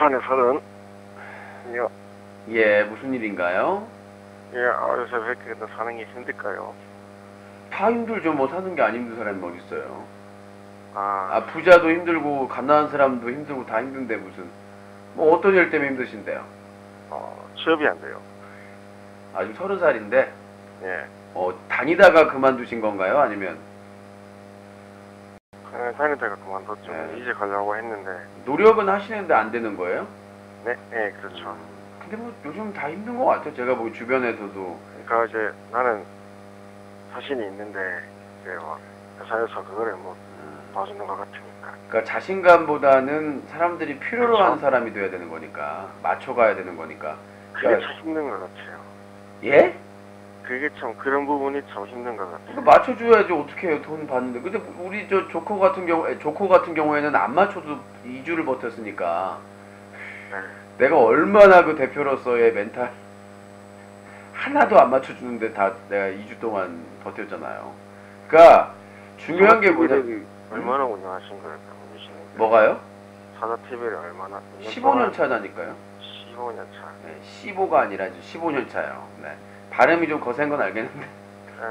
부산에 서른. 예, 무슨 일인가요? 예, 요새 왜 이렇게 사는 게 힘들까요? 다 힘들죠. 뭐 사는 게 안 힘든 사람이 어디 있어요? 부자도 힘들고 가난한 사람도 힘들고 다 힘든데 무슨 뭐 어떤 일 때문에 힘드신데요? 취업이 안 돼요. 지금 30살인데 예. 다니다가 그만두신 건가요? 아니면 다니다가 그만뒀죠. 네. 이제 가려고 했는데. 노력은 하시는데 안 되는 거예요? 네, 네, 그렇죠. 근데 뭐 요즘 다 힘든 것 같아요. 제가 보기 주변에서도. 그러니까 이제 나는 자신이 있는데 이제 회사에서 그거를 뭐 봐주는 것 같으니까. 그러니까 자신감보다는 사람들이 필요로 그렇죠. 하는 사람이 돼야 되는 거니까 맞춰가야 되는 거니까. 그게 참 힘든 것 같아요. 예? 그게 참 그런 부분이 참 힘든 것 같아요. 그러니까 맞춰줘야지 어떻게 해요? 돈 받는데. 근데 우리 저 조커 같은 경우에는 안 맞춰도 2주를 버텼으니까. 네. 내가 얼마나 그 대표로서의 멘탈 하나도 안 맞춰주는데 다 내가 2주 동안 버텼잖아요. 그러니까 중요한 게 뭐냐? 얼마나 운영하신 거예요? 뭐가요? 사자 TV를 얼마나? 15년 차라니까요. 15년 차. 네, 15가 아니라 이제 15년 차요. 네. 발음이 좀 거센 건 알겠는데. 네,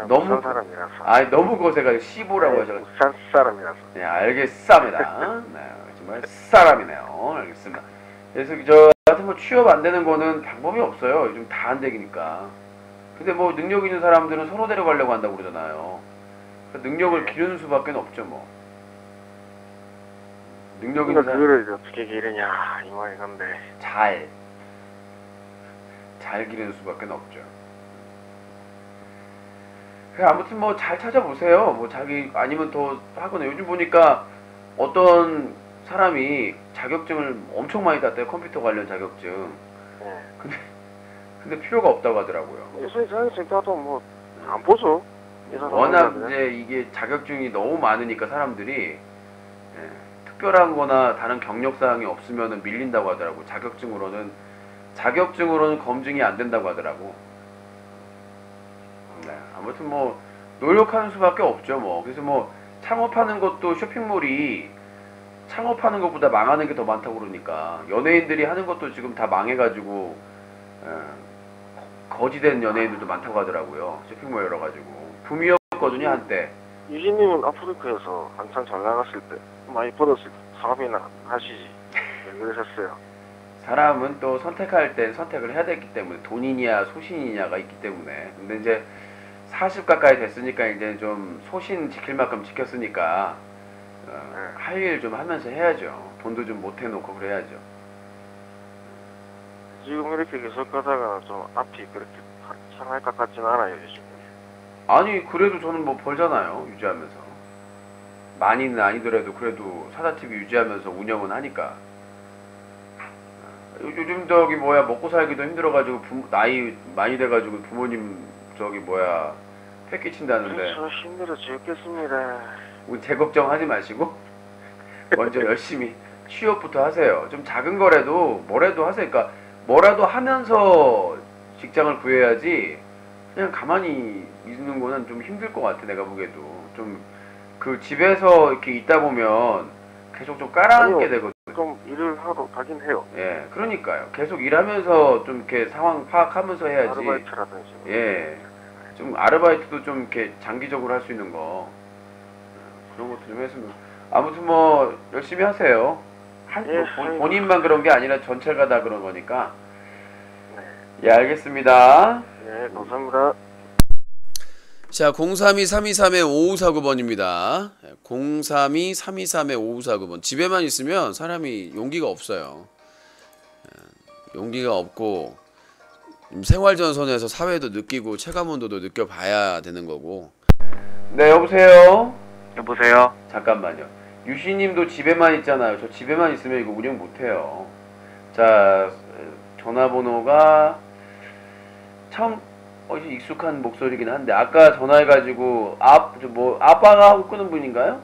너무 부산 사람이라서. 너무 거세가지고 15라고 하셔서. 부산 사람이라서. 네, 알겠습니다. 네, 정말 사람이네요. 알겠습니다. 그래서 저 같은 뭐 취업 안 되는 거는 방법이 없어요. 요즘 다 안 되니까. 근데 뭐 능력 있는 사람들은 서로 데려가려고 한다고 그러잖아요. 능력을 기르는 수밖에 없죠, 뭐. 능력 있는 사람. 그거를 어떻게 기르냐 이 말이 건데. 잘 기르는 수밖에 없죠. 아무튼 뭐 잘 찾아보세요. 뭐 자기 아니면 더 하거나. 요즘 보니까 어떤 사람이 자격증을 엄청 많이 땄대요. 컴퓨터 관련 자격증. 네. 근데 필요가 없다고 하더라고요. 요새 자격증 따도 뭐 안 보죠. 워낙 이제 이게 자격증이 너무 많으니까 사람들이 특별한 거나 다른 경력 사항이 없으면은 밀린다고 하더라고. 자격증으로는 검증이 안 된다고 하더라고. 네, 아무튼 뭐 노력하는 수밖에 없죠, 뭐. 그래서 뭐 창업하는 것도 쇼핑몰이 창업하는 것보다 망하는 게 더 많다고 그러니까 연예인들이 하는 것도 지금 다 망해가지고 거지된 연예인들도 많다고 하더라고요. 쇼핑몰 열어가지고 붐이었거든요 한때. 유진님은 아프리카에서 한참 잘 나갔을 때 많이 벌었을 때 사업이나 하시지 왜 그러셨어요? 사람은 또 선택할 때 선택을 해야 되기 때문에 돈이냐 소신이냐가 있기 때문에. 근데 이제 40 가까이 됐으니까 이제 좀 소신 지킬 만큼 지켰으니까 할 일 좀 하면서 해야죠. 돈도 좀 못 해놓고 그래야죠. 지금 이렇게 계속 가다가 좀 앞이 그렇게 상할 것 같지는 않아요 요즘. 아니 그래도 저는 뭐 벌잖아요. 유지하면서. 많이는 아니더라도 그래도 사자TV 유지하면서 운영은 하니까. 요즘 저기 뭐야 먹고 살기도 힘들어가지고 나이 많이 돼가지고 부모님 저기 뭐야 폐 끼친다는데. 저 힘들어 죽겠습니다. 제 걱정하지 마시고 먼저 열심히 취업부터 하세요. 좀 작은 거라도 뭐라도 하세요. 그러니까 뭐라도 하면서 직장을 구해야지 그냥 가만히 있는 거는 좀 힘들 것 같아. 내가 보기에도 좀 그 집에서 이렇게 있다 보면 계속 좀 깔아앉게 되거든. 좀 일을 하러 가긴 해요. 예, 그러니까요. 계속 일하면서 좀 이렇게 상황 파악하면서 해야지. 아르바이트라든지. 예, 좀 아르바이트도 좀 이렇게 장기적으로 할 수 있는 거 그런 것도 좀 했으면. 아무튼 뭐 열심히 하세요. 본인만 그런 게 아니라 전체가 다 그런 거니까. 네. 예, 알겠습니다. 네, 감사합니다. 자, 032-323-5549번입니다. 032-323-5549번. 집에만 있으면 사람이 용기가 없어요. 용기가 없고 생활전선에서 사회도 느끼고 체감온도도 느껴봐야 되는 거고. 네, 여보세요? 여보세요? 잠깐만요. 유시님도 집에만 있잖아요. 저 집에만 있으면 이거 운영 못해요. 자, 전화번호가 참 익숙한 목소리긴 한데 아까 전화해가지고 아빠가 하고 끄는 분인가요?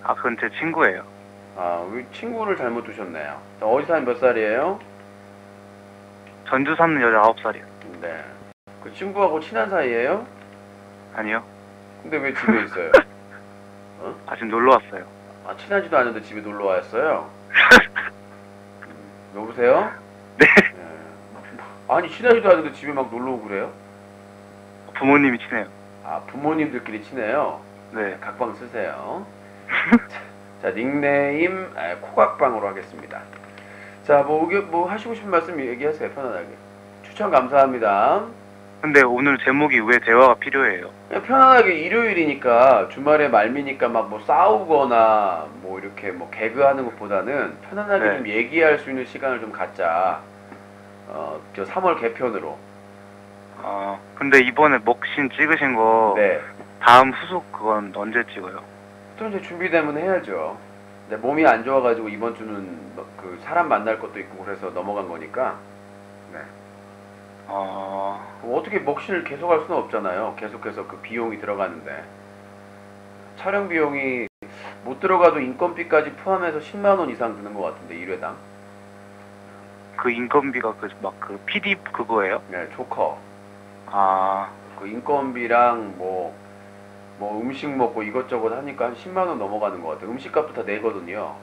그건 제 친구예요. 우리 친구를 잘못 두셨네요. 자, 어디 사는 몇 살이에요? 전주 사는 여자 9살이요. 네. 그 친구하고 친한 사이예요? 아니요. 근데 왜 집에 있어요? 지금 놀러 왔어요. 친하지도 않은데 집에 놀러 왔어요? 여보세요? 네. 아니 친하지도 않은데 집에 막 놀러 오고 그래요? 부모님이 친해요. 아 부모님들끼리 친해요? 네. 각방 쓰세요. 자 닉네임 코각방으로 하겠습니다. 자 뭐 하시고 싶은 말씀 얘기하세요. 편안하게. 추천 감사합니다. 근데 오늘 제목이 왜 대화가 필요해요? 그냥 편안하게 일요일이니까 주말에 말미니까 막 뭐 싸우거나 뭐 이렇게 뭐 개그하는 것보다는 편안하게 네. 좀 얘기할 수 있는 시간을 좀 갖자. 저 3월 개편으로. 근데 이번에 먹신 찍으신 거 네. 다음 후속 그건 언제 찍어요? 또 이제 준비되면 해야죠. 근데 몸이 안 좋아가지고 이번 주는 그 사람 만날 것도 있고 그래서 넘어간 거니까. 네. 그럼 어떻게 먹신을 계속할 수는 없잖아요. 계속해서 그 비용이 들어가는데 촬영 비용이 못 들어가도 인건비까지 포함해서 10만 원 이상 드는 것 같은데 1회당. 그 인건비가 그 PD 그거예요? 네, 조커. 아, 그 인건비랑 뭐 음식 먹고 이것저것 하니까 한 10만 원 넘어가는 것 같아요. 음식값도 다 내거든요.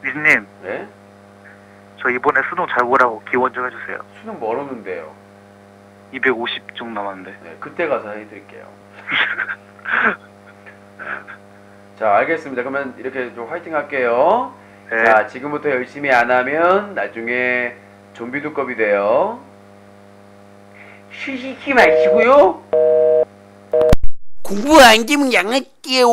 리즈님, 네? 저 이번에 수능 잘 보라고 기원 좀 해주세요. 수능 멀었는데요. 250쪽 남았는데. 네, 그때 가서 해드릴게요. 자, 알겠습니다. 그러면 이렇게 좀 화이팅 할게요. 네. 자, 지금부터 열심히 안 하면 나중에 좀비 두꺼비 돼요. 쉬시지 마시고요. 공부 안 되면 양할게요.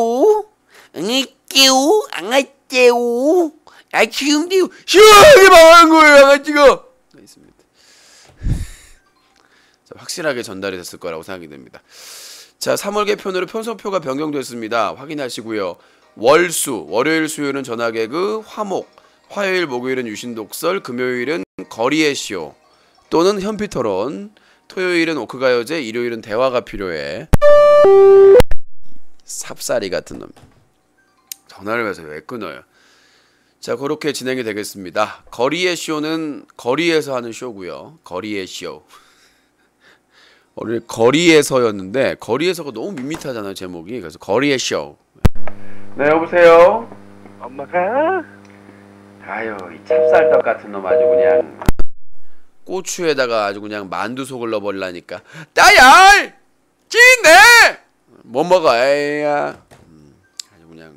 안 할게요. 나 지금도 시원하게 망한 거예요, 양아치가. 있습니다. 자, 확실하게 전달이 됐을 거라고 생각이 됩니다. 자, 3월 개편으로 편성표가 변경됐습니다. 확인하시고요. 월수, 월요일 수요일은 전화개그, 화목, 화요일 목요일은 유신독설, 금요일은 거리의 쇼 또는 현피토론, 토요일은 오크가요제, 일요일은 대화가 필요해. 삽살이 같은 놈. 전화를 해서 왜 끊어요? 자, 그렇게 진행이 되겠습니다. 거리의 쇼는 거리에서 하는 쇼고요. 거리의 쇼. 원래 거리에서였는데 거리에서가 너무 밋밋하잖아요, 제목이. 그래서 거리의 쇼. 네, 여보세요? 엄마가? 아유, 이 찹쌀떡 같은 놈 아주 그냥 고추에다가 아주 그냥 만두 속을 넣어버리려니까 따야! 찐네! 못 먹어, 에이야. 아주 그냥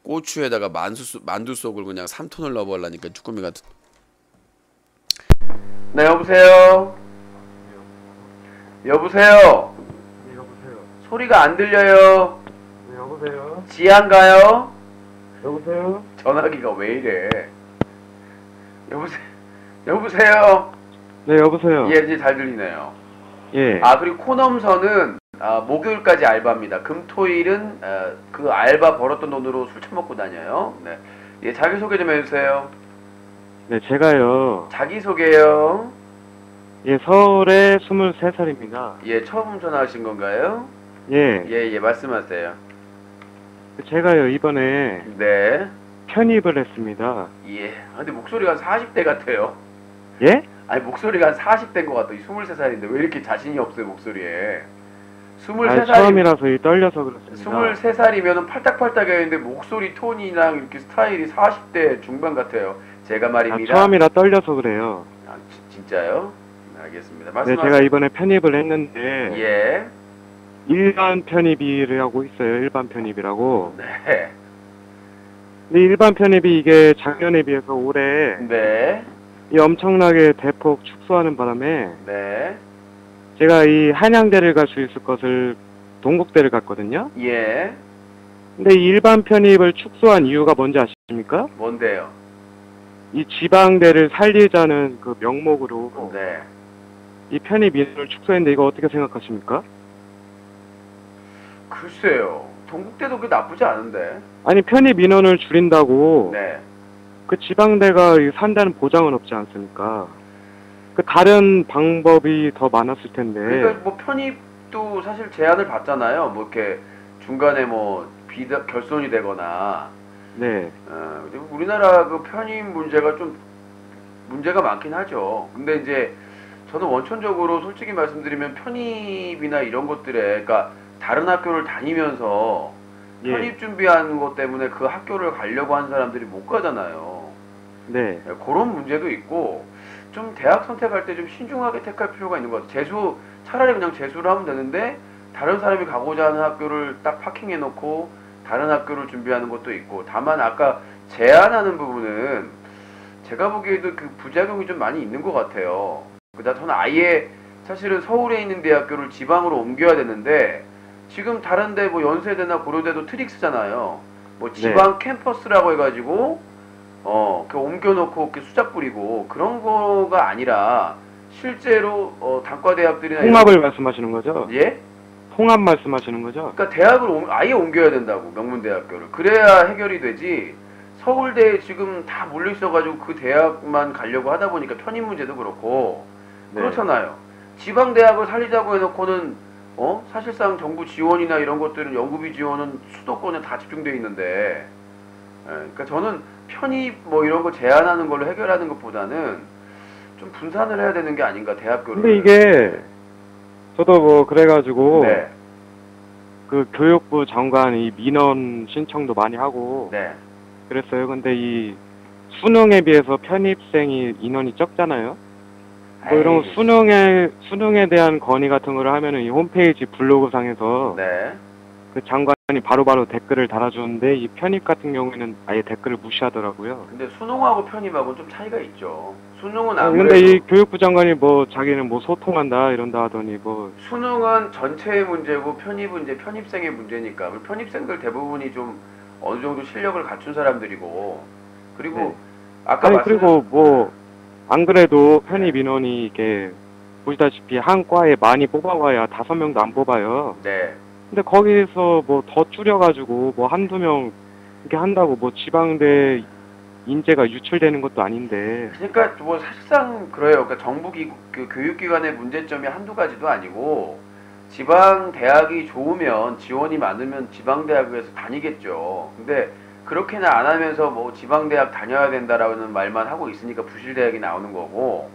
고추에다가 만두 속을 그냥 3톤을 넣어버리려니까 쭈꾸미 같은. 네, 여보세요? 여보세요? 네, 여보세요. 소리가 안 들려요. 네, 여보세요. 지한가요? 여보세요. 전화기가 왜 이래? 여보세요? 네, 여보세요. 예, 이제 잘 들리네요. 예. 아, 그리고 코넘선은 목요일까지 알바입니다. 금토일은 그 알바 벌었던 돈으로 술 처먹고 다녀요. 네. 예, 자기소개 좀 해주세요. 네, 제가요. 자기소개요. 예, 서울에 23살입니다. 예, 처음 전화하신 건가요? 예. 예, 말씀하세요. 제가요, 이번에 네. 편입을 했습니다. 예. 근데 목소리가 40대 같아요. 예? 아니, 목소리가 40대인 것 같아요. 23살인데 왜 이렇게 자신이 없어요, 목소리에. 23살이 처음이라서 떨려서 그렇습니다. 23살이면 팔딱팔딱 했는데 목소리 톤이랑 이렇게 스타일이 40대 중반 같아요. 제가 말입니다. 처음이라 떨려서 그래요. 진짜요? 알겠습니다. 네, 말씀하세요. 제가 이번에 편입을 했는데 예. 일반 편입이라고 있어요. 일반 편입이라고. 네. 근데 일반 편입이 이게 작년에 비해서 올해 네. 이 엄청나게 대폭 축소하는 바람에 네. 제가 이 한양대를 갈 수 있을 것을 동국대를 갔거든요. 예. 근데 이 일반 편입을 축소한 이유가 뭔지 아십니까? 뭔데요? 이 지방대를 살리자는 그 명목으로 네. 이 편입 인원을 축소했는데 이거 어떻게 생각하십니까? 글쎄요. 동국대도 그 나쁘지 않은데. 아니 편입 인원을 줄인다고 네. 그 지방대가 산다는 보장은 없지 않습니까? 그 다른 방법이 더 많았을 텐데. 그러니까 뭐 편입도 사실 제한을 받잖아요. 뭐 이렇게 중간에 뭐 결손이 되거나. 네. 우리나라 그 편입 문제가 좀 문제가 많긴 하죠. 근데 이제 저는 원천적으로 솔직히 말씀드리면 편입이나 이런 것들에 그러니까 다른 학교를 다니면서 예. 편입 준비하는 것 때문에 그 학교를 가려고 하는 사람들이 못 가잖아요. 네. 그런 문제도 있고 좀 대학 선택할 때 좀 신중하게 택할 필요가 있는 것 같아요. 재수 차라리 그냥 재수를 하면 되는데 다른 사람이 가고자 하는 학교를 딱 파킹해 놓고 다른 학교를 준비하는 것도 있고 다만 아까 제한하는 부분은 제가 보기에도 그 부작용이 좀 많이 있는 것 같아요. 저는 아예 사실은 서울에 있는 대학교를 지방으로 옮겨야 되는데 지금 다른데 뭐 연세대나 고려대도 트릭스잖아요. 뭐 지방 캠퍼스라고 해가지고 그 옮겨놓고 그 수작 부리고 그런 거가 아니라 실제로 단과 대학들이나 통합을 말씀하시는 거죠? 예? 통합 말씀하시는 거죠? 그러니까 대학을 아예 옮겨야 된다고 명문대학교를 그래야 해결이 되지. 서울대에 지금 다 몰려 있어가지고 그 대학만 가려고 하다 보니까 편입 문제도 그렇고 네. 그렇잖아요. 지방 대학을 살리자고 해놓고는 사실상 정부 지원이나 이런 것들은 연구비 지원은 수도권에 다 집중돼 있는데, 그러니까 저는 편입 뭐 이런 거 제한하는 걸로 해결하는 것보다는 좀 분산을 해야 되는 게 아닌가 대학교를. 근데 이게 저도 뭐 그래가지고 네, 그 교육부 장관이 민원 신청도 많이 하고 네, 그랬어요. 근데 이 수능에 비해서 편입생이 인원이 적잖아요. 뭐 이런 에이, 수능에 대한 건의 같은 거를 하면은 이 홈페이지 블로그상에서 네. 그 장관이 바로바로 댓글을 달아주는데 이 편입 같은 경우에는 아예 댓글을 무시하더라고요. 근데 수능하고 편입하고는 좀 차이가 있죠. 수능은 근데 아무래도 이 교육부 장관이 뭐 자기는 뭐 소통한다 이런다 하더니 뭐 수능은 전체의 문제고 편입은 이제 편입생의 문제니까 편입생들 대부분이 좀 어느 정도 실력을 갖춘 사람들이고 그리고 네. 아까 아니 말씀 그리고 뭐 안 그래도 편입 인원이 이게 보시다시피 한 과에 많이 뽑아봐야 5명도 안 뽑아요. 네. 근데 거기서 뭐 더 줄여가지고 뭐 한두 명 이렇게 한다고 뭐 지방대 인재가 유출되는 것도 아닌데. 그러니까 뭐 사실상 그래요. 그러니까 정부 그 교육기관의 문제점이 한두 가지도 아니고 지방 대학이 좋으면 지원이 많으면 지방 대학에서 다니겠죠. 근데 그렇게는 안 하면서 뭐 지방 대학 다녀야 된다라는 말만 하고 있으니까 부실 대학이 나오는 거고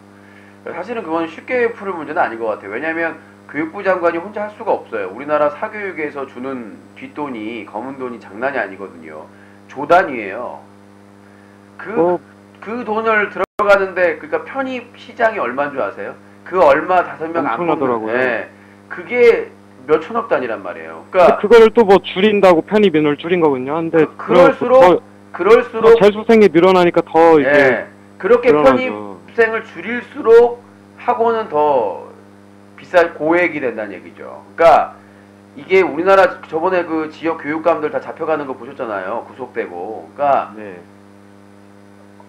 사실은 그건 쉽게 풀을 문제는 아닌 것 같아요. 왜냐하면 교육부 장관이 혼자 할 수가 없어요. 우리나라 사교육에서 주는 뒷돈이 검은 돈이 장난이 아니거든요. 조 단위예요. 그 돈을 들어가는데 그러니까 편입 시장이 얼마인 줄 아세요? 그 얼마 5명 안 엄청나더라고요. 뽑는, 네, 그게 몇 천억 단위란 말이에요. 그러니까 그거를 또 뭐 줄인다고 편입 인원을 줄인 거군요. 근데 그럴수록 재수생이 늘어나니까 더 이제 예, 그렇게 늘어나죠. 편입생을 줄일수록 학원은 더 비쌀 고액이 된다는 얘기죠. 그러니까 이게 우리나라 저번에 그 지역 교육감들 다 잡혀가는 거 보셨잖아요. 구속되고. 그러니까 네.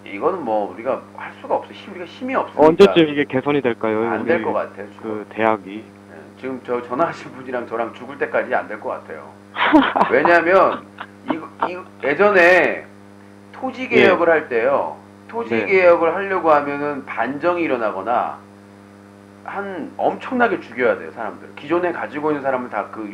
이거는 뭐 우리가 할 수가 없어. 우리가 힘이 없으니까. 언제쯤 이게 개선이 될까요? 안 될 것 같아요. 그 대학이. 지금 저 전화하신 분이랑 저랑 죽을 때까지 안 될 것 같아요. 왜냐하면 예전에 토지 개혁을 할 때요. 토지 네. 개혁을 하려고 하면은 반정이 일어나거나 한 엄청나게 죽여야 돼요 사람들. 기존에 가지고 있는 사람을 다 그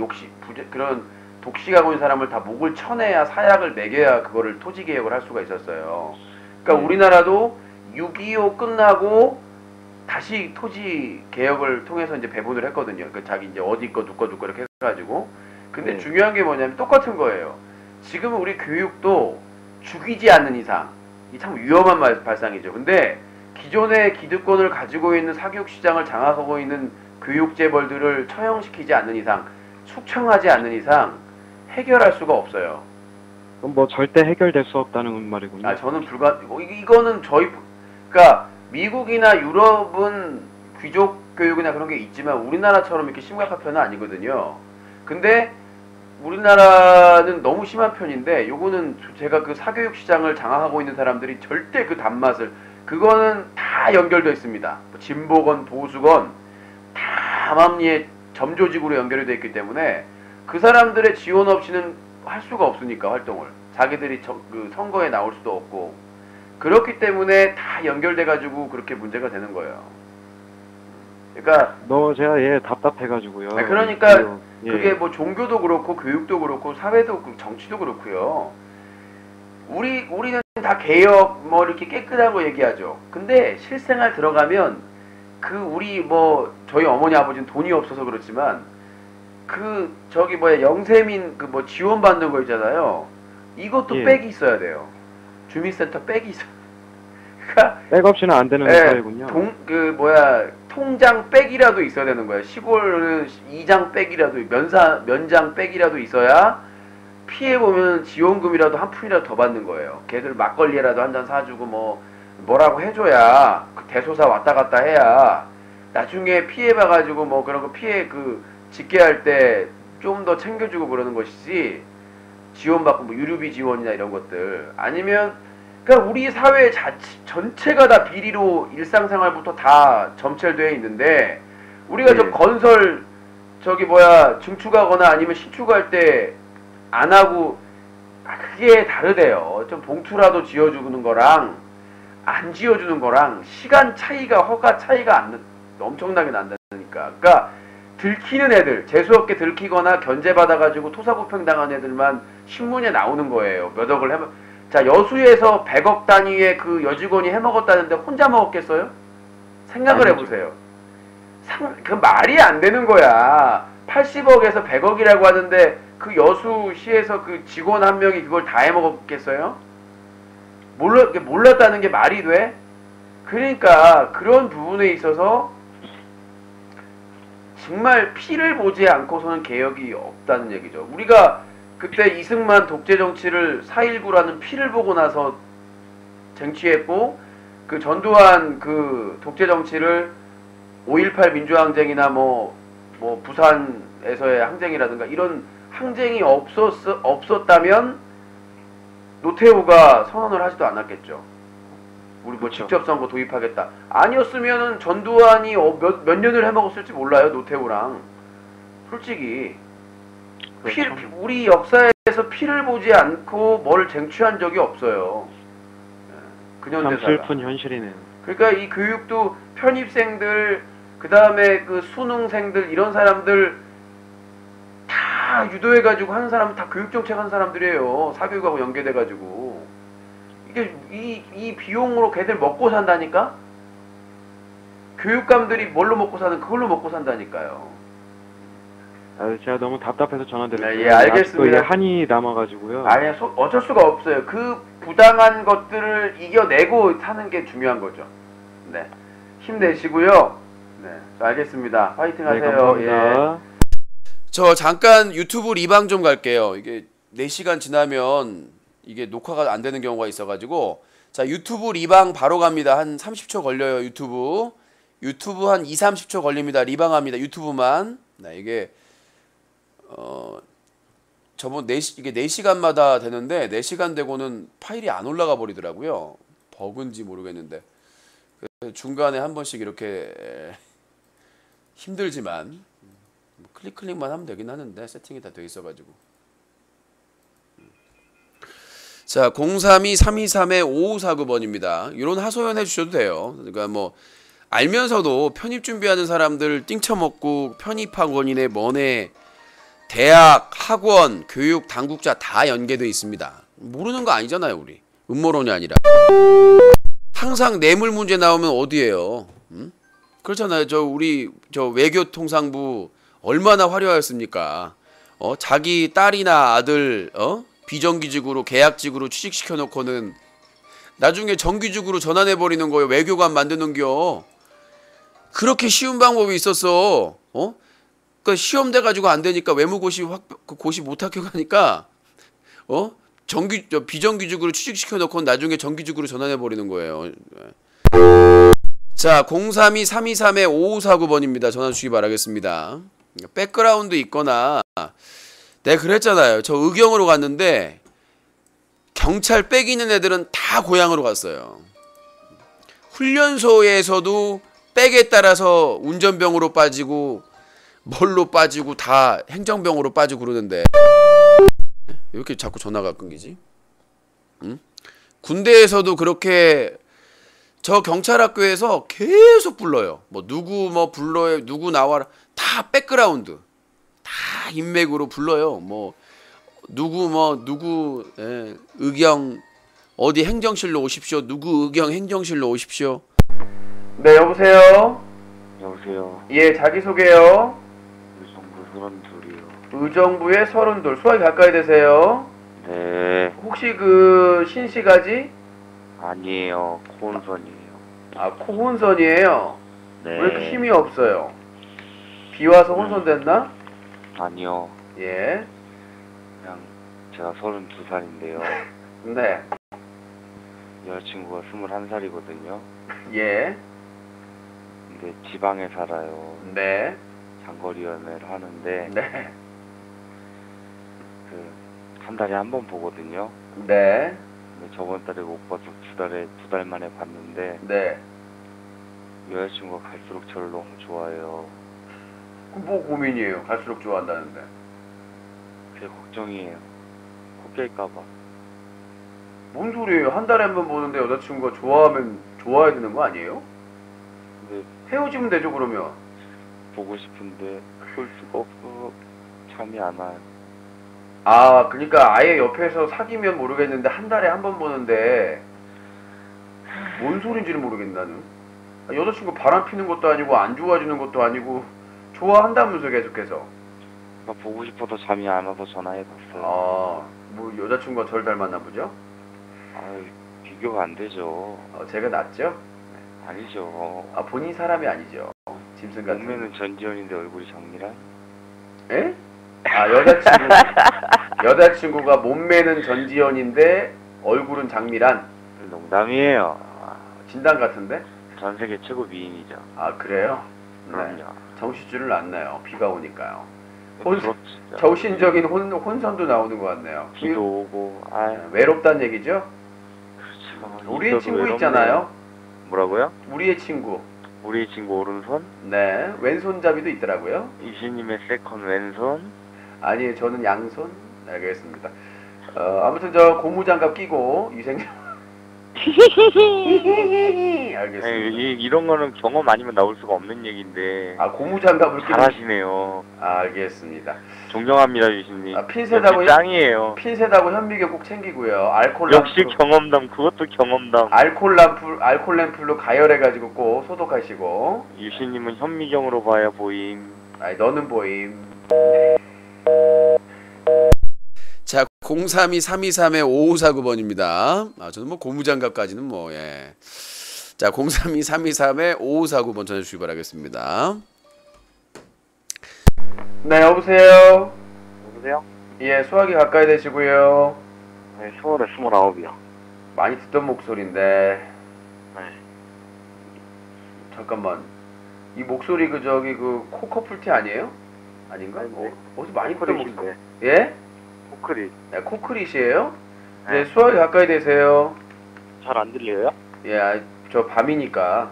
그런 독식하고 있는 사람을 다 목을 쳐내야 사약을 매겨야 그거를 토지 개혁을 할 수가 있었어요. 그러니까 우리나라도 6.25 끝나고 다시 토지 개혁을 통해서 이제 배분을 했거든요. 그 자기 이제 어디 거 누거 이렇게 해가지고. 근데 네. 중요한 게 뭐냐면 똑같은 거예요. 지금 우리 교육도 죽이지 않는 이상 이 참 위험한 발상이죠. 근데 기존의 기득권을 가지고 있는 사교육 시장을 장악하고 있는 교육재벌들을 처형시키지 않는 이상, 숙청하지 않는 이상 해결할 수가 없어요. 그럼 뭐 절대 해결될 수 없다는 말이군요. 저는 이거는 그러니까 미국이나 유럽은 귀족 교육이나 그런 게 있지만 우리나라처럼 이렇게 심각한 편은 아니거든요. 근데 우리나라는 너무 심한 편인데 요거는 제가 그 사교육 시장을 장악하고 있는 사람들이 절대 그 단맛을 그거는 다 연결되어 있습니다. 진보건 보수건 다 암암리에 점조직으로 연결이 되어 있기 때문에 그 사람들의 지원 없이는 할 수가 없으니까 활동을 자기들이 그 선거에 나올 수도 없고 그렇기 때문에 다 연결돼 가지고 그렇게 문제가 되는 거예요. 그러니까 제가 답답해가지고요. 그러니까 그게 뭐 종교도 그렇고 교육도 그렇고 사회도 정치도 그렇고요. 우리는 다 개혁 뭐 이렇게 깨끗한 거 얘기하죠. 근데 실생활 들어가면 우리 뭐 저희 어머니 아버지는 돈이 없어서 그렇지만 영세민 뭐 지원 받는 거 있잖아요. 이것도 백이 있어야 돼요. 주민센터 백이 있어. 백 없이는 안 되는 예, 사회군요. 통장 백이라도 있어야 되는 거야. 시골은 2장 백이라도 면장 백이라도 있어야 피해 보면 지원금이라도 한 푼이라도 더 받는 거예요. 걔들 막걸리라도 한 잔 사주고 뭐라고 해줘야 그 대소사 왔다 갔다 해야 나중에 피해 봐가지고 뭐 그런 거 피해 직계할 때 좀 더 챙겨주고 그러는 것이지. 지원받고 뭐 유류비 지원이나 이런 것들 아니면 그러니까 우리 사회 전체가 다 비리로 일상생활부터 다 점철되어 있는데 우리가 저 건설 증축하거나 아니면 신축할 때 안 하고 그게 다르대요. 좀 봉투라도 지어주는 거랑 안 지어주는 거랑 시간 차이가 허가 차이가 엄청나게 난다니까. 그러니까 들키는 애들 재수없게 들키거나 견제받아가지고 토사구팽 당한 애들만 신문에 나오는 거예요. 몇 억을 자, 여수에서 100억 단위의 그 여직원이 해먹었다는데 혼자 먹었겠어요? 생각을 해보세요. 그 말이 안 되는 거야. 80억에서 100억이라고 하는데 그 여수시에서 그 직원 한 명이 그걸 다 해먹었겠어요? 몰랐다는 게 말이 돼? 그러니까 그런 부분에 있어서 정말 피를 보지 않고서는 개혁이 없다는 얘기죠. 우리가 그때 이승만 독재 정치를 4.19라는 피를 보고 나서 쟁취했고 그 전두환 그 독재 정치를 5.18 민주항쟁이나 뭐 부산에서의 항쟁이라든가 이런 항쟁이 없었다면 노태우가 선언을 하지도 않았겠죠. 우리 뭐 직접 선거 도입하겠다. 아니었으면은 전두환이 몇 년을 해먹었을지 몰라요. 노태우랑. 솔직히 우리 역사에서 피를 보지 않고 뭘 쟁취한 적이 없어요. 근현대사가. 참 슬픈 현실이네요. 그러니까 이 교육도 편입생들 그 다음에 그 수능생들 이런 사람들 다 유도해가지고 하는 사람은 다 교육정책 하는 사람들이에요. 사교육하고 연계돼가지고 이게 이 비용으로 걔들 먹고 산다니까. 교육감들이 뭘로 먹고 사는 그걸로 먹고 산다니까요. 제가 너무 답답해서 전화드렸어요. 예, 알겠습니다. 한이 남아가지고요. 아니 어쩔 수가 없어요. 그 부당한 것들을 이겨내고 사는 게 중요한 거죠. 네, 힘내시고요. 네, 알겠습니다. 화이팅 하세요. 네, 감사합니다. 예. 저 잠깐 유튜브 리방 좀 갈게요. 이게 4시간 지나면 이게 녹화가 안 되는 경우가 있어가지고 자 유튜브 리방 바로 갑니다. 한 30초 걸려요. 유튜브 한 2-30초 걸립니다. 리방합니다. 유튜브만. 네, 이게 이게 4시간마다 되는데 4시간 되고는 파일이 안 올라가 버리더라고요. 버그인지 모르겠는데 중간에 한 번씩 이렇게 힘들지만 클릭만 하면 되긴 하는데 세팅이 다 돼 있어가지고 자 032-323-5549번입니다. 이런 하소연 해주셔도 돼요. 그러니까 뭐 알면서도 편입 준비하는 사람들 띵쳐먹고 편입학원이네 뭐네 대학, 학원, 교육, 당국자 다 연계돼 있습니다. 모르는 거 아니잖아요. 우리 음모론이 아니라 항상 뇌물 문제 나오면 어디에요? 그렇잖아요. 우리 외교통상부 얼마나 화려했습니까? 자기 딸이나 아들 비정규직으로 계약직으로 취직시켜 놓고는 나중에 정규직으로 전환해버리는 거예요. 외교관 만드는겨. 그렇게 쉬운 방법이 있었어. 그러니까 시험 돼가지고 안 되니까 외무고시 고시 못 합격하니까 비정규직으로 취직시켜 놓고 나중에 정규직으로 전환해버리는 거예요. 자 032-323-5549번입니다. 전화 주시기 바라겠습니다. 백그라운드 있거나 내가 그랬잖아요. 저 의경으로 갔는데 경찰 빼기는 애들은 다 고향으로 갔어요. 훈련소에서도 백에 따라서 운전병으로 빠지고 뭘로 빠지고 다 행정병으로 빠지고 그러는데 왜 이렇게 자꾸 전화가 끊기지? 응? 군대에서도 그렇게 저 경찰학교에서 계속 불러요. 뭐 누구 뭐 불러요. 누구 나와라. 다 백그라운드. 다 인맥으로 불러요. 뭐 누구 의경 어디 행정실로 오십시오. 누구 의경 행정실로 오십시오. 네, 여보세요. 여보세요. 예, 자기소개요. 의정부 32이요. 의정부의 32. 수학이 가까이 되세요. 네. 혹시 그 신시가지? 아니에요. 고운선이에요. 아, 코혼선이에요. 네. 왜 이렇게 힘이 없어요? 비 와서 혼선됐나? 아니요. 예. 그냥 제가 32살인데요. 네. 여자친구가 21살이거든요. 예. 근데 지방에 살아요. 네. 장거리 연애를 하는데 네. 한 달에 한 번 보거든요. 네. 근데 저번 달에 못 봐서 두 달 만에 봤는데 네. 여자친구가 갈수록 저를 너무 좋아해요. 그럼 뭐 고민이에요? 갈수록 좋아한다는데. 그게 걱정이에요. 코 깰까봐. 뭔 소리예요? 한 달에 한 번 보는데 여자친구가 좋아하면 좋아야 되는 거 아니에요? 근데 헤어지면 되죠, 그러면. 보고 싶은데 볼 수가 없어서 잠이 안 와요. 아, 그러니까 아예 옆에서 사귀면 모르겠는데 한 달에 한 번 보는데 뭔 소린지를 모르겠네, 나는. 아, 여자친구 바람 피는 것도 아니고 안 좋아지는 것도 아니고 좋아한다면서 계속해서. 나 보고 싶어서 잠이 안 와서 전화해봤어요. 아, 뭐 여자친구가 저를 닮았나 보죠? 아유, 비교가 안 되죠. 제가 낫죠? 아니죠. 아, 본인 사람이 아니죠. 짐승 같은. 몸매는 전지현인데 얼굴이 장미란? 에? 아, 여자친구가 몸매는 전지현인데 얼굴은 장미란. 농담이에요. 진단 같은데? 전 세계 최고 미인이죠. 아, 그래요? 네. 그럼요. 정신줄을 놨네요. 비가 오니까요. 부럽죠. 정신적인 혼선도 나오는 것 같네요. 비도 오고, 외롭단 얘기죠? 그렇죠. 우리의 있어도 친구 외롭네요. 있잖아요. 뭐라고요? 우리의 친구. 우리 친구 오른손? 네, 왼손잡이도 있더라고요. 이시님의 세컨 왼손? 아니, 저는 양손. 네, 알겠습니다. 아무튼 저 고무장갑 끼고 위생. 알겠습니다. 이런 거는 경험 아니면 나올 수가 없는 얘기인데. 아, 고무장갑을 끼고. 잘하시네요. 아, 알겠습니다. 존경합니다, 유신님. 아, 핀셋하고 짱이에요. 핀셋하고 현미경 꼭 챙기고요. 알콜 역시 램프, 경험담, 그것도 경험담. 알콜 램프로 가열해가지고 꼭 소독하시고. 유신님은 현미경으로 봐야 보임. 아니, 너는 보임. 자, 032-323-5549번입니다. 아, 저는 뭐 고무장갑까지는 뭐, 예. 자, 032-323-5549번 전해주시기 바라겠습니다. 네, 여보세요? 누구세요? 예, 수화기 가까이 되시고요. 네, 29이요. 많이 듣던 목소리인데. 네. 잠깐만. 이 목소리 그 코커플티 아니에요? 아닌가? 네. 어디서 많이 듣던 목소리. 코크릿인데. 예? 코크릿. 네, 코크릿이에요? 네. 네, 수화기 가까이 되세요. 잘 안 들려요? 예, 저 밤이니까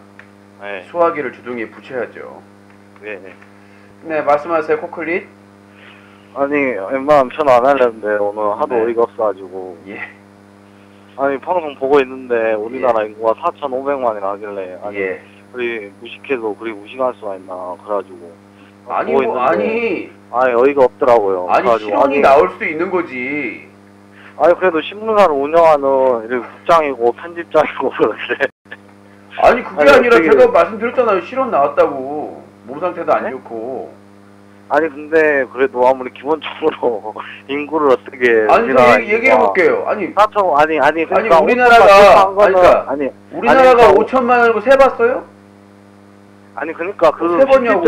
네. 수화기를 주둥이에 붙여야죠. 네. 네, 말씀하세요, 코크릿. 아니, 웬만하면 전화 안 하려는데 오늘 하도 네. 어이가 없어가지고. 예, 아니, 방송 보고 있는데 우리나라 인구가 4,500만이나 하길래. 아니, 예. 그리 무식해도 그리 무식할 수가 있나. 그래가지고. 아니, 보고 뭐, 있는데 아니, 어이가 없더라고요. 아니, 그래가지고 실언이 나올 수도 있는 거지. 아니, 그래도 신문사를 운영하는 이렇게 국장이고 편집장이고 그런데. 아니, 그게 아니, 아니라 어떻게- 제가 말씀드렸잖아요. 실언 나왔다고. 몸 상태도 안 네? 좋고. 아니, 근데 그래도 아무리 기본적으로 인구를 어떻게. 아니, 얘기해 볼게요. 아니, 4천, 아니, 그러니까 아니, 우리나라가- 오천만 아니, 그러니까 아니, 우리나라가 아니, 5천만 원이고 세봤어요? 아니, 그러니까 그 세 번이냐고.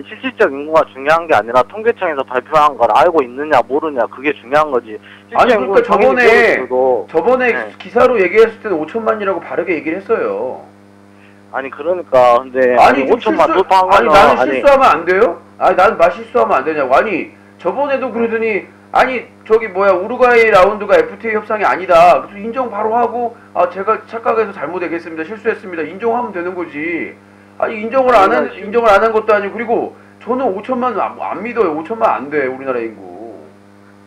실질적 인구가 중요한 게 아니라 통계청에서 발표한 걸 알고 있느냐 모르냐 그게 중요한 거지. 아니, 실제 인구는 그러니까 당연히 적을지도. 저번에 네. 기사로 얘기했을 때는 5천만이라고 바르게 얘기를 했어요. 아니, 그러니까 근데 아니, 좀 5천만 실수, 돌파한 아니, 거는 나는 실수하면 안 돼요? 아니, 나는 실수하면 안 되냐고. 아니, 저번에도 그러더니, 아니, 저기 뭐야, 우루과이 라운드가 FTA 협상이 아니다. 그래서 인정 바로 하고, 아, 제가 착각해서 잘못했습니다. 실수했습니다. 인정하면 되는 거지. 아니, 인정을 안 한 것도 아니고, 그리고 저는 5천만 안 믿어요. 5천만 안 돼, 우리나라 인구.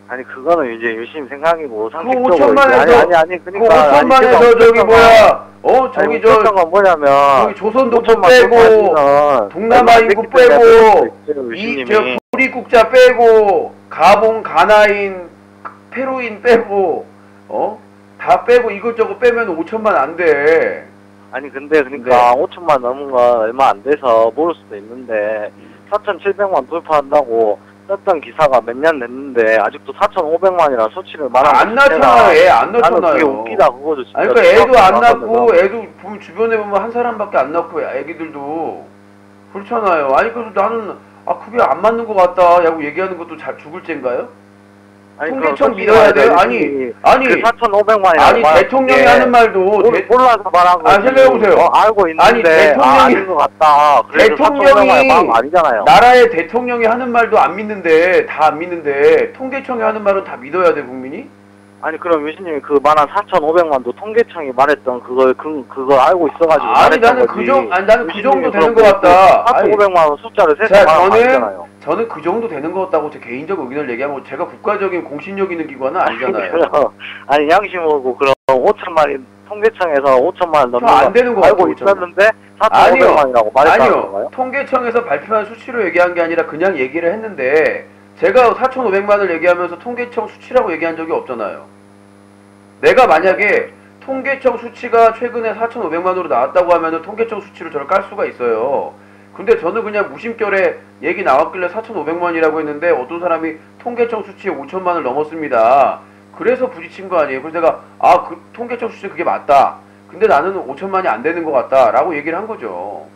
아니, 그거는 이제 열심히 생각이고 그 상식적으로 5천만에서, 아니, 그 그러니까 5천만에서 저기 뭐야, 저기 저, 건 뭐냐면 저기 조선독도 5천만 빼고, 돌파하면은 동남아 얼마 인구 안 됐기 때문에 빼고, 유신님이 프리국자 빼고, 가봉, 가나인, 페루인 빼고, 다 빼고 이것저것 빼면 5천만 안 돼. 아니, 근데 그러니까 네. 5천만 넘은 건 얼마 안 돼서 모를 수도 있는데 4,700만 돌파한다고 썼던 기사가 몇 년 됐는데 아직도 4,500만이라는 수치를 말하고 안 낳잖아요. 애 안 나는 그게 낳잖아요. 웃기다 그거죠. 진짜. 아니 그러니까 애도 안 정확하게 낳고 애도 보면 주변에 보면 한 사람밖에 안 낳고 애기들도 그렇잖아요. 아니 그래서 나는 그게 안 맞는 것 같다 라고 얘기하는 것도 잘 죽을 죄인가요? 아니, 통계청 그럼 믿어야 돼요? 솔직히 아니 그 4,500만이라고 아니 대통령이 하는 말도 몰라서 말한 거지. 생각해보세요. 알고 있는데 아니, 대통령이- 아닌 것 같다. 그래서 대통령이 4,500만이 말한 거 아니잖아요. 나라의 대통령이 하는 말도 안 믿는데 다 안 믿는데 통계청이 하는 말은 다 믿어야 돼 국민이? 아니 그럼 유신님이 그 말한 4,500만도 통계청이 말했던 그걸 알고 있어가지고 아니 말했던 나는 거지. 나는 그 정도 유신님이 되는 그럼 것 같다. 4,500만 원 숫자를 자, 세서 말한 거 아니잖아요. 저는 그 정도 되는 것 같다고 제 개인적 의견을 얘기하고 제가 국가적인 공신력 있는 기관은 아니잖아요. 아니 양심하고 그럼 5천만이 통계청에서 5천만 원 넘는 안 되는 것 거 알고 같아요, 있었는데 아니요. 4,500만이라고 말했다는 아니요. 건가요? 통계청에서 발표한 수치로 얘기한 게 아니라 그냥 얘기를 했는데 제가 4,500만을 얘기하면서 통계청 수치라고 얘기한 적이 없잖아요. 내가 만약에 통계청 수치가 최근에 4,500만으로 나왔다고 하면은 통계청 수치로 저를 깔 수가 있어요. 근데 저는 그냥 무심결에 얘기 나왔길래 4,500만이라고 했는데 어떤 사람이 통계청 수치에 5천만을 넘었습니다. 그래서 부딪힌 거 아니에요. 그래서 내가 그 통계청 수치 그게 맞다. 근데 나는 5천만이 안 되는 것 같다 라고 얘기를 한 거죠.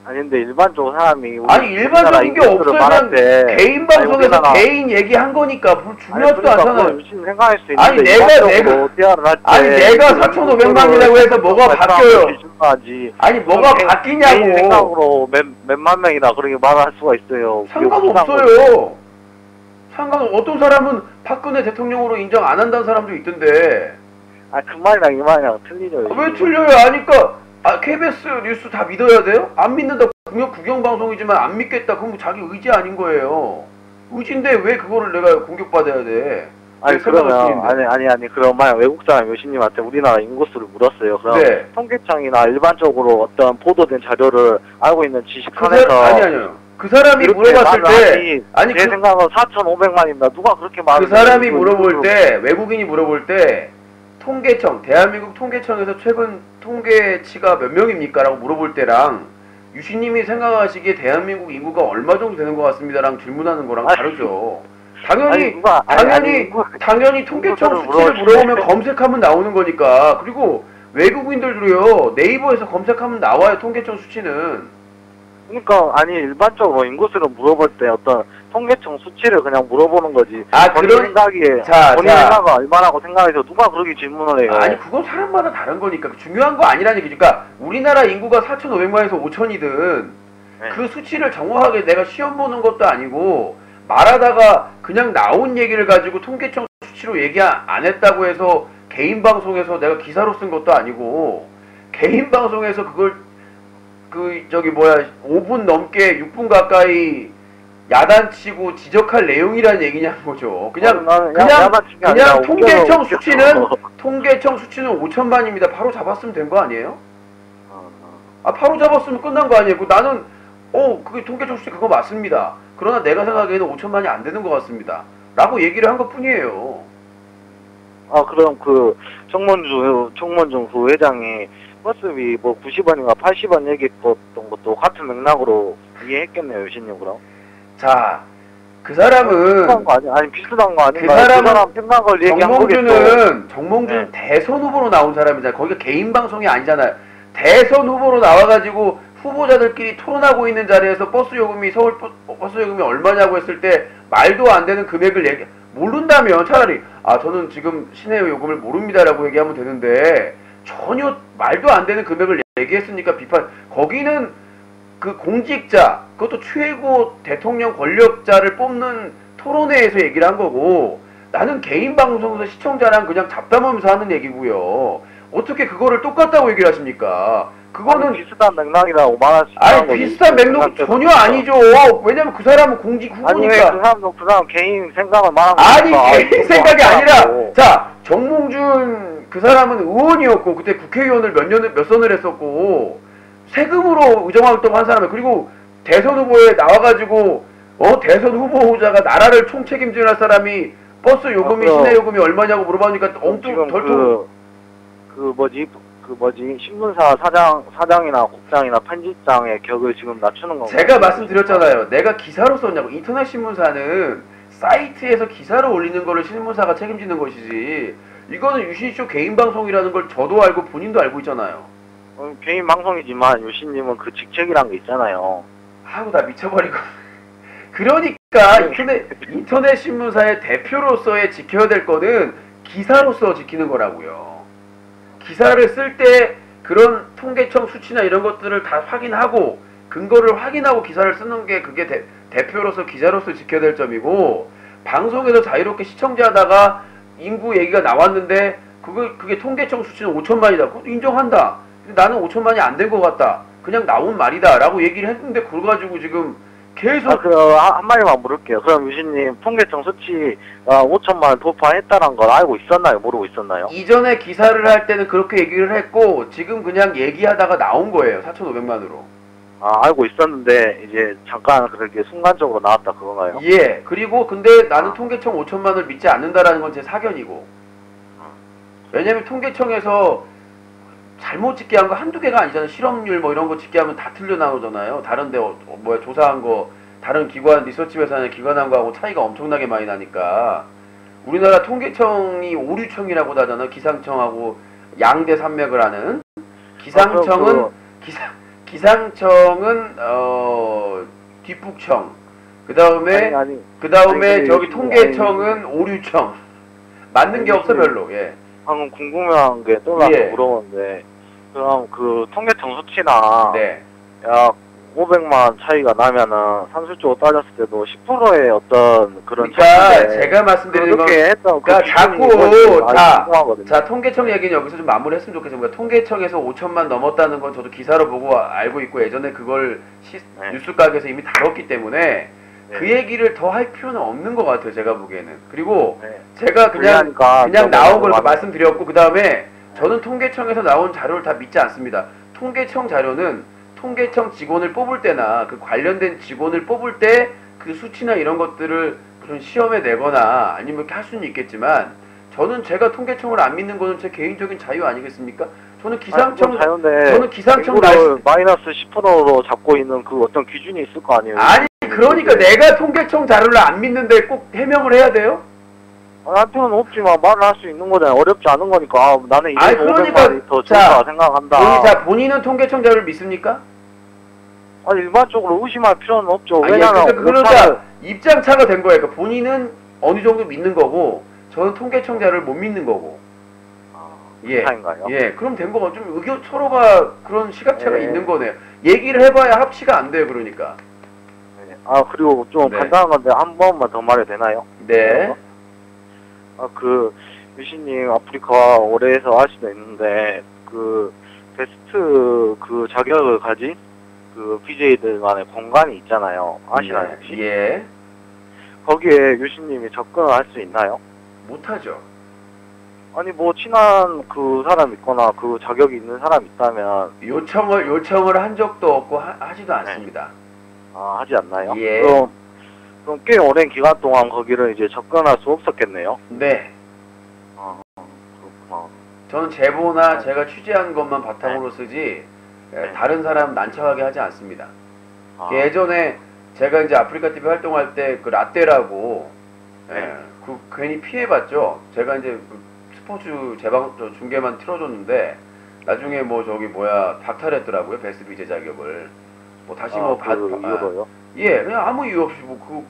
아니 근데 일반적으로 사람이 아니 일반적인 게 없어요. 그냥 개인 방송에서 우리나라- 개인 얘기한 거니까 별로 중요하지도 않잖아요. 유신 생각할 수 있는데 아니, 내가 4,500만이라고 해서 뭐가 바뀌어요. 아니 뭐가 개인 바뀌냐고. 생각으로 몇만 명이나 그렇게 말할 수가 있어요. 상관없어요. 어떤 사람은 박근혜 대통령으로 인정 안 한다는 사람도 있던데. 그 말이랑 이 말이랑 틀리죠. 왜 틀려요? 아니까 KBS 뉴스 다 믿어야 돼요? 안 믿는다. 국영방송이지만 안 믿겠다. 그럼 자기 의지 아닌 거예요. 의지인데 왜 그거를 내가 공격받아야 돼? 아니 그러면 아니 그럼 만약 외국 사람 교수님한테 우리나라 인구수를 물었어요. 그럼 네. 통계청이나 일반적으로 어떤 보도된 자료를 알고 있는 지식한에서 아니요. 그 사람이 물어봤을 때 제 생각은 4,500만입니다. 누가 그렇게 말을 그 사람이 물어볼 때 외국인이 물어볼 때 통계청 대한민국 통계청에서 최근 통계치가 몇 명입니까? 라고 물어볼 때랑 유시님이 생각하시기에 대한민국 인구가 얼마 정도 되는 것 같습니다랑 질문하는 거랑 다르죠. 당연히 통계청 수치를 물어보면 검색하면 나오는 거니까. 그리고 외국인들도요 네이버에서 검색하면 나와요 통계청 수치는. 그러니까 아니 일반적으로 인구수를 물어볼 때 어떤 통계청 수치를 그냥 물어보는 거지. 본인 생각에 본인 생각은 얼마라고 생각해서 누가 그렇게 질문을 해요? 아니 그건 사람마다 다른 거니까 중요한 거 아니라는 얘기죠. 그러니까 우리나라 인구가 4,500만에서 5천이든 그 수치를 정확하게 내가 시험 보는 것도 아니고 말하다가 그냥 나온 얘기를 가지고 통계청 수치로 얘기 안 했다고 해서 개인 방송에서 내가 기사로 쓴 것도 아니고 개인 방송에서 그걸 5분 넘게 6분 가까이 야단치고 지적할 내용이라는 얘기냐는 거죠. 그냥 통계청 수치는 5천만입니다. 바로 잡았으면 된 거 아니에요? 바로 잡았으면 끝난 거 아니에요? 나는 그게 통계청 수치 그거 맞습니다. 그러나 내가 생각하기에는 5천만이 안 되는 것 같습니다. 라고 얘기를 한 것 뿐이에요. 그럼 그 총문중 그 회장이 버스비 90원인가 80원 얘기했던 것도 같은 맥락으로 이해했겠네요, 유신님 그럼. 자, 그 사람은 비슷한 거 아닌가요? 그 사람 생각을 얘기한 거겠죠. 정몽준 대선 후보로 나온 사람이잖아요. 거기가 개인 방송이 아니잖아요. 대선 후보로 나와가지고 후보자들끼리 토론하고 있는 자리에서 서울 버스 요금이 얼마냐고 했을 때 말도 안 되는 금액을 모른다면 차라리 저는 지금 시내 요금을 모릅니다라고 얘기하면 되는데 전혀 말도 안 되는 금액을 얘기했으니까 비판. 거기는 그 공직자, 그것도 최고 대통령 권력자를 뽑는 토론회에서 얘기를 한 거고 나는 개인 방송에서 시청자랑 그냥 잡담하면서 하는 얘기고요. 어떻게 그거를 똑같다고 얘기를 하십니까? 그거는 비슷한 맥락이라고 말할 수 있는 거지. 비슷한 맥락이 전혀 아니죠. 왜냐면 그 사람은 공직 후보니까. 왜 그 사람 개인 생각을 말한 거니까. 개인 생각이 아니라 자, 정몽준 그 사람은 의원이었고 그때 국회의원을 몇 선을 했었고 세금으로 의정활동한 사람이에요. 그리고 대선 후보에 나와가지고 대선 후보자가 나라를 총책임질 사람이 버스 요금이 시내 요금이 얼마냐고 물어보니까 엉뚱 덜통 그 뭐지 신문사 사장이나 국장이나 편집장의 격을 지금 낮추는 건가요? 제가 말씀드렸잖아요. 내가 기사로 썼냐고. 인터넷 신문사는 사이트에서 기사를 올리는 거를 신문사가 책임지는 것이지. 이거는 유신쇼 개인 방송이라는 걸 저도 알고 본인도 알고 있잖아요. 개인 방송이지만 유신님은 그 직책이란 게 있잖아요. 하고 다 미쳐버리고. 그러니까 인터넷 신문사의 대표로서의 지켜야 될 거는 기사로서 지키는 거라고요. 기사를 쓸 때 그런 통계청 수치나 이런 것들을 다 확인하고 근거를 확인하고 기사를 쓰는 게 그게 대표로서 기자로서 지켜야 될 점이고, 방송에서 자유롭게 시청자하다가 인구 얘기가 나왔는데 그게 통계청 수치는 5천만이다. 그것도 인정한다. 근데 나는 5천만이 안 된 것 같다. 그냥 나온 말이다 라고 얘기를 했는데 그걸 가지고 지금 계속 한 마디만 물을게요. 그럼 유신님 통계청 수치 5천만 돌파했다는 걸 알고 있었나요? 모르고 있었나요? 이전에 기사를 할 때는 그렇게 얘기를 했고 지금 그냥 얘기하다가 나온 거예요. 4,500만으로. 알고 있었는데 이제 잠깐 그렇게 순간적으로 나왔다 그건가요? 예. 그리고 근데 나는 통계청 5천만을 믿지 않는다라는 건 제 사견이고. 왜냐면 통계청에서 잘못 집계 한 거 한두 개가 아니잖아요. 실업률 뭐 이런 거 집계하면 다 틀려 나오잖아요. 다른데 조사한 거 다른 기관 리서치 회사나 기관한 거하고 차이가 엄청나게 많이 나니까. 우리나라 통계청이 오류청이라고 하잖아요. 기상청하고 양대 산맥을 하는. 기상청은 기상청은 뒷북청. 그다음에 저기 통계청은 오류청. 맞는 게 없어 별로. 예. 방금 궁금한 게 떠나서 물어보는데, 그럼 그 통계청 수치나 약 500만 차이가 나면은 산술적으로 따졌을 때도 10%의 어떤 그런 그러니까 제가 말씀드리는 건 그러니까 자꾸 자 통계청 얘기는 여기서 좀 마무리했으면 좋겠습니다. 통계청에서 5천만 넘었다는 건 저도 기사로 보고 알고 있고 예전에 그걸 뉴스각에서 이미 다뤘기 때문에 그 얘기를 더 할 필요는 없는 것 같아요. 제가 보기에는. 그리고 제가 그냥 나온 걸 말씀드렸고 그 다음에 저는 통계청에서 나온 자료를 다 믿지 않습니다. 통계청 자료는 통계청 직원을 뽑을 때나 그 관련된 직원을 뽑을 때 그 수치나 이런 것들을 무슨 시험에 내거나 아니면 이렇게 할 수는 있겠지만 저는 제가 통계청을 안 믿는 거는 제 개인적인 자유 아니겠습니까? 저는 기상청 마이너스 10%로 잡고 있는 그 어떤 기준이 있을 거 아니에요? 아니 그러니까 내가 통계청 자료를 안 믿는데 꼭 해명을 해야 돼요? 한편은 없지만 말을 할 수 있는 거잖아요. 어렵지 않은 거니까. 나는 이게 500만이 더 좋다 생각한다. 본인은 통계청 자료를 믿습니까? 일반적으로 의심할 필요는 없죠. 왜냐면 그러니까 입장차가 된 거예요. 그러니까 본인은 어느 정도 믿는 거고 저는 통계청 자료를 못 믿는 거고. 차인가요? 예, 그럼 된 거가 좀 의견 서로가 그런 시각차가 있는 거네요. 얘기를 해봐야 합치가 안 돼요. 그러니까. 그리고 좀 간단한 건데 한 번만 더 말해도 되나요? 네. 유신님 아프리카 올해에서 알 수도 있는데 그 베스트 그 자격을 가진 그 BJ들만의 공간이 있잖아요. 아시나요 혹시? 예. 거기에 유신님이 접근을 할 수 있나요? 못하죠. 아니 뭐 친한 그 사람 있거나 그 자격이 있는 사람 있다면 요청을 한 적도 없고 하지도 않습니다. 하지 않나요? 예. 그럼 꽤 오랜 기간 동안 거기를 이제 접근할 수 없었겠네요. 네. 그렇구나. 저는 제보나 제가 취재한 것만 바탕으로 쓰지 다른 사람 난처하게 하지 않습니다. 예전에 제가 이제 아프리카 TV 활동할 때 그 라떼라고 그 괜히 피해봤죠. 제가 이제 스포츠 중계만 틀어줬는데 나중에 뭐 박탈했더라고요. 베스트 BJ 자격을. 뭐 다시 이유로요? 예, 그냥 아무 이유 없이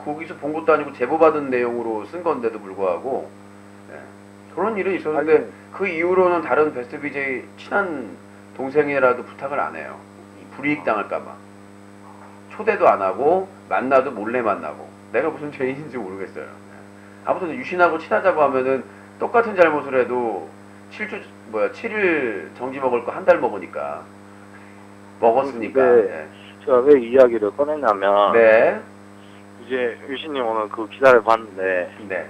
거기서 본 것도 아니고 제보받은 내용으로 쓴 건데도 불구하고 그런 일은 있었는데 그 이후로는 다른 베스트 BJ 친한 동생이라도 부탁을 안 해요. 불이익 당할까봐. 초대도 안 하고 만나도 몰래 만나고. 내가 무슨 죄인인지 모르겠어요. 아무튼 유신하고 친하자고 하면은 똑같은 잘못을 해도 7일 정지 먹을 거 한 달 먹으니까. 먹었으니까. 제가 왜 이 이야기를 꺼냈냐면 이제 유신님 오늘 그 기사를 봤는데 이제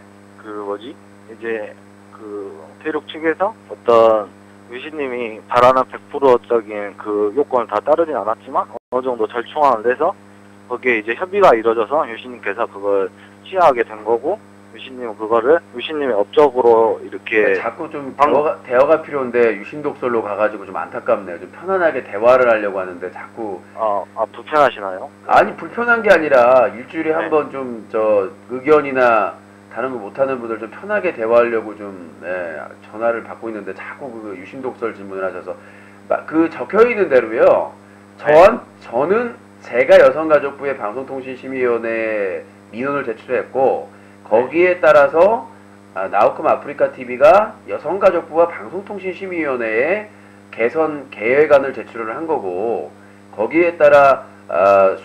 그 대륙 측에서 어떤 유신님이 바라는 100%적인 그 요건을 다 따르진 않았지만 어느 정도 절충안을 내서 거기에 이제 협의가 이루어져서 유신님께서 그걸 취하하게 된 거고, 유신님 그거를 유신님의 업적으로 이렇게 자꾸 좀 대화가 필요한데 유신독설로 가가지고 좀 안타깝네요. 좀 편안하게 대화를 하려고 하는데 자꾸 불편하시나요? 아니 불편한 게 아니라 일주일에 네. 한 번 좀 의견이나 다른 거 못하는 분들 좀 편하게 대화하려고 좀 전화를 받고 있는데 자꾸 그 유신독설 질문을 하셔서 그 적혀 있는 대로요. 저는 제가 여성가족부의 방송통신심의위원회에 민원을 제출했고 거기에 따라서 나우컴 아프리카 TV가 여성가족부와 방송통신심의위원회에 개선 계획안을 제출을 한 거고 거기에 따라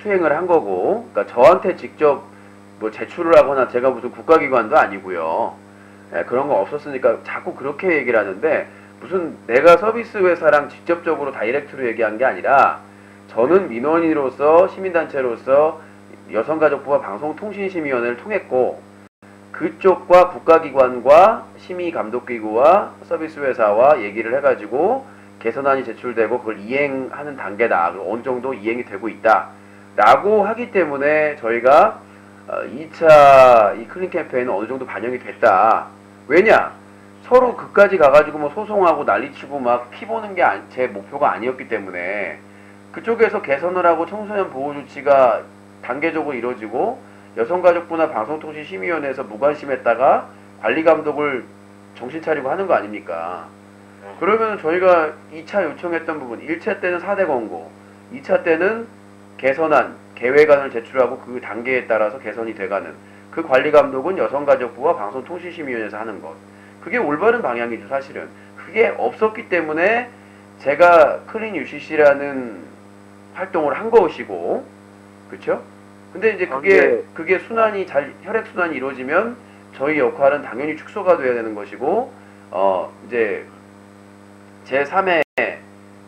수행을 한 거고 그러니까 저한테 직접 뭐 제출을 하거나 제가 무슨 국가기관도 아니고요. 그런 거 없었으니까 자꾸 그렇게 얘기를 하는데 무슨 내가 서비스 회사랑 직접적으로 다이렉트로 얘기한 게 아니라 저는 민원인으로서 시민단체로서 여성가족부와 방송통신심의위원회를 통했고 그쪽과 국가기관과 심의감독기구와 서비스 회사와 얘기를 해가지고 개선안이 제출되고 그걸 이행하는 단계다. 어느 정도 이행이 되고 있다. 라고 하기 때문에 저희가 2차 이 클린 캠페인은 어느 정도 반영이 됐다. 왜냐? 서로 그까지 가가지고 뭐 소송하고 난리치고 막 피보는 게 제 목표가 아니었기 때문에 그쪽에서 개선을 하고 청소년 보호 조치가 단계적으로 이루어지고 여성가족부나 방송통신심의위원회에서 무관심했다가 관리감독을 정신 차리고 하는 거 아닙니까? 그러면 저희가 2차 요청했던 부분 1차 때는 4대 권고 2차 때는 개선안 계획안을 제출하고 그 단계에 따라서 개선이 돼가는 그 관리감독은 여성가족부와 방송통신심의위원회에서 하는 것 그게 올바른 방향이죠. 사실은 그게 없었기 때문에 제가 클린 UCC라는 활동을 한 것이고 그렇죠? 근데 이제 그게 순환이 혈액순환이 이루어지면 저희 역할은 당연히 축소가 돼야 되는 것이고 이제 제3의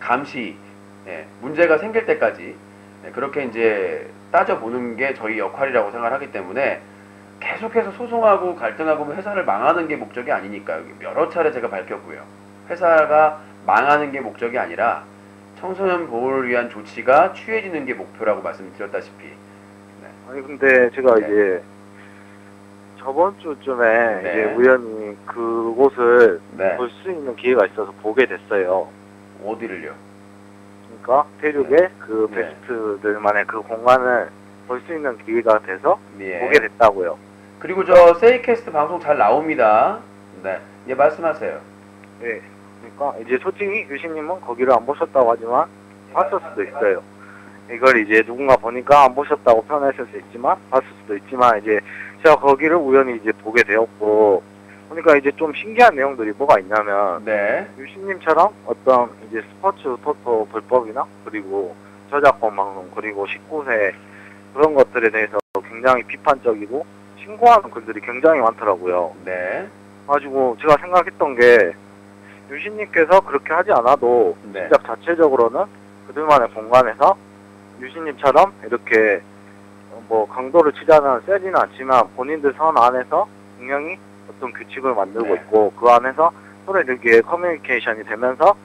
감시 문제가 생길 때까지 그렇게 이제 따져보는 게 저희 역할이라고 생각하기 때문에 계속해서 소송하고 갈등하고 회사를 망하는 게 목적이 아니니까요. 여러 차례 제가 밝혔고요. 회사가 망하는 게 목적이 아니라 청소년 보호를 위한 조치가 취해지는 게 목표라고 말씀드렸다시피. 아니 근데 제가 이제 저번 주쯤에 이제 우연히 그곳을 볼 수 있는 기회가 있어서 보게 됐어요. 어디를요? 그러니까 대륙의 그 베스트들만의 그 공간을 볼 수 있는 기회가 돼서 보게 됐다고요. 그리고 저 세이캐스트 방송 잘 나옵니다. 예, 말씀하세요. 네. 그러니까 이제 솔직히 유신님은 거기를 안 보셨다고 하지만 봤을 수도 있어요. 이걸 이제 누군가 보니까 안 보셨다고 표현했을 수 있지만 봤을 수도 있지만 이제 제가 거기를 우연히 이제 보게 되었고 그러니까 이제 좀 신기한 내용들이 뭐가 있냐면 유신님처럼 어떤 이제 스포츠 토토 불법이나 그리고 저작권 방송 그리고 19세 그런 것들에 대해서 굉장히 비판적이고 신고하는 글들이 굉장히 많더라고요. 가지고 제가 생각했던 게 유신님께서 그렇게 하지 않아도 시작 자체적으로는 그들만의 공간에서 유신님처럼 이렇게 뭐 강도를 치자는 세지는 않지만 본인들 선 안에서 분명히 어떤 규칙을 만들고 있고 그 안에서 서로 이렇게 커뮤니케이션이 되면서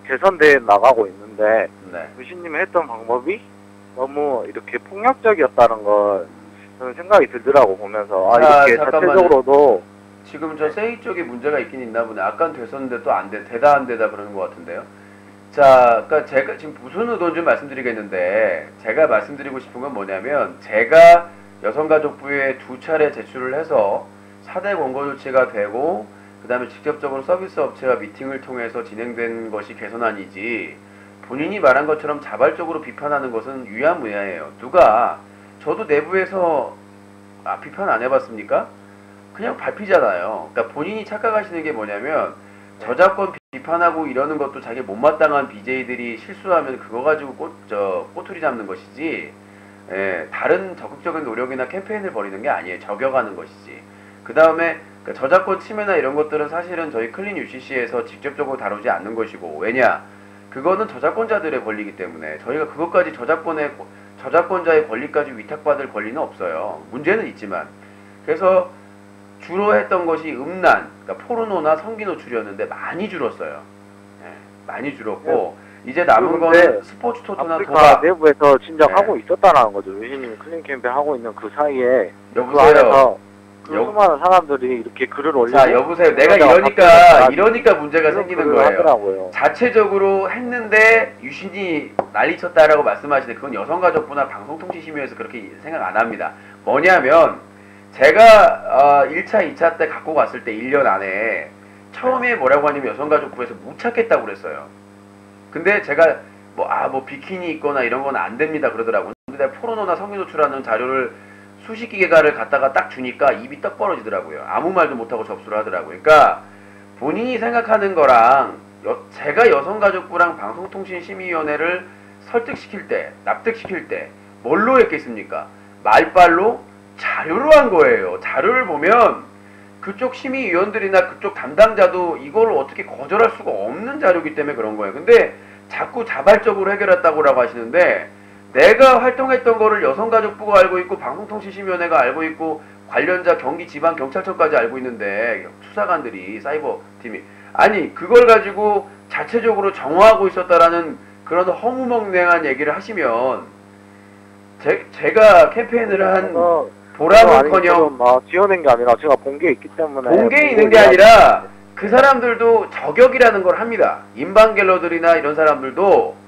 개선되어 나가고 있는데 유신님이 했던 방법이 너무 이렇게 폭력적이었다는 걸 저는 생각이 들더라고 보면서 이렇게 자체적으로도 지금 저 세이 쪽에 문제가 있긴 있나 보네. 아까는 됐었는데 또 안 돼. 되다 안 되다 그러는 것 같은데요. 자, 그러니까 제가 지금 무슨 의도인지 좀 말씀드리겠는데 제가 말씀드리고 싶은 건 뭐냐면 제가 여성가족부에 2차례 제출을 해서 4대 권고 조치가 되고 그 다음에 직접적으로 서비스 업체와 미팅을 통해서 진행된 것이 개선안이지 본인이 말한 것처럼 자발적으로 비판하는 것은 유야무야예요. 저도 내부에서 비판 안 해봤습니까? 그냥 밟히잖아요. 그러니까 본인이 착각하시는 게 뭐냐면 저작권 비판하고 이러는 것도 자기 못마땅한 BJ들이 실수하면 그거 가지고 꼬투리 잡는 것이지 다른 적극적인 노력이나 캠페인을 벌이는 게 아니에요. 저격하는 것이지. 그 다음에 저작권 침해나 이런 것들은 사실은 저희 클린 UCC에서 직접적으로 다루지 않는 것이고 왜냐? 그거는 저작권자들의 권리이기 때문에 저희가 그것까지 저작권자의 권리까지 위탁받을 권리는 없어요. 문제는 있지만. 그래서 주로 했던 것이 음란, 그러니까 포르노나 성기 노출이었는데 많이 줄었어요. 많이 줄었고 이제 남은 거는 스포츠 토토나 도박. 내부에서 진작 하고 있었다라는 거죠. 유신님이 클린 캠페인 하고 있는 그 사이에 여보세요. 그 수많은 사람들이 이렇게 글을 올리고. 자, 여보세요. 내가 이러니까 문제가 생기는 거예요. 하더라고요. 자체적으로 했는데 유신이 난리쳤다라고 말씀하시는데 그건 여성가족부나 방송통신심의위에서 그렇게 생각 안 합니다. 뭐냐면 제가 1차, 2차 때 갖고 갔을 때 1년 안에 처음에 뭐라고 하냐면 여성가족부에서 못 찾겠다고 그랬어요. 근데 제가 뭐 비키니 있거나 이런 건 안 됩니다 그러더라고요. 근데 포르노나 성인 노출하는 자료를 수십 기가를 갖다가 딱 주니까 입이 떡 벌어지더라고요. 아무 말도 못하고 접수를 하더라고요. 그러니까 본인이 생각하는 거랑 제가 여성가족부랑 방송통신심의위원회를 설득시킬 때, 납득시킬 때 뭘로 했겠습니까? 말빨로 자료로 한 거예요. 자료를 보면 그쪽 심의위원들이나 그쪽 담당자도 이걸 어떻게 거절할 수가 없는 자료이기 때문에 그런 거예요. 근데 자꾸 자발적으로 해결했다고 하시는데 내가 활동했던 거를 여성가족부가 알고 있고 방송통신심의위원회가 알고 있고 관련자 경기지방경찰청까지 알고 있는데 수사관들이 사이버팀이 아니 그걸 가지고 자체적으로 정화하고 있었다라는 그런 허무맹랑한 얘기를 하시면 제가 캠페인을 한 보람은커녕 지어낸 게 아니라 제가 본 게 있기 때문에 본 게 있는 게 아니라 그 사람들도 저격이라는 걸 합니다. 인방갤러들이나 이런 사람들도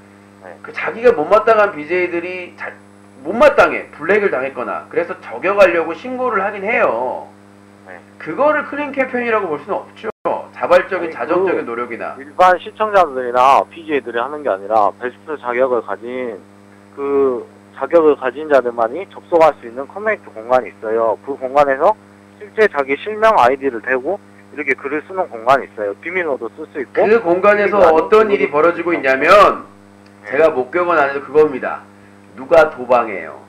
그 자기가 못마땅한 BJ들이 못마땅해 블랙을 당했거나 그래서 저격하려고 신고를 하긴 해요. 그거를 클린 캠페인이라고 볼 수는 없죠. 자발적인 자정적인 노력이나 일반 시청자들이나 BJ들이 하는 게 아니라 베스트 자격을 가진 자들만이 접속할 수 있는 커뮤니티 공간이 있어요. 그 공간에서 실제 자기 실명 아이디를 대고 이렇게 글을 쓰는 공간이 있어요. 비밀로도 쓸 수 있고. 그 공간에서 어떤 일이 벌어지고 있냐면 제가 목격은 안 해도 그겁니다. 누가 도방해요.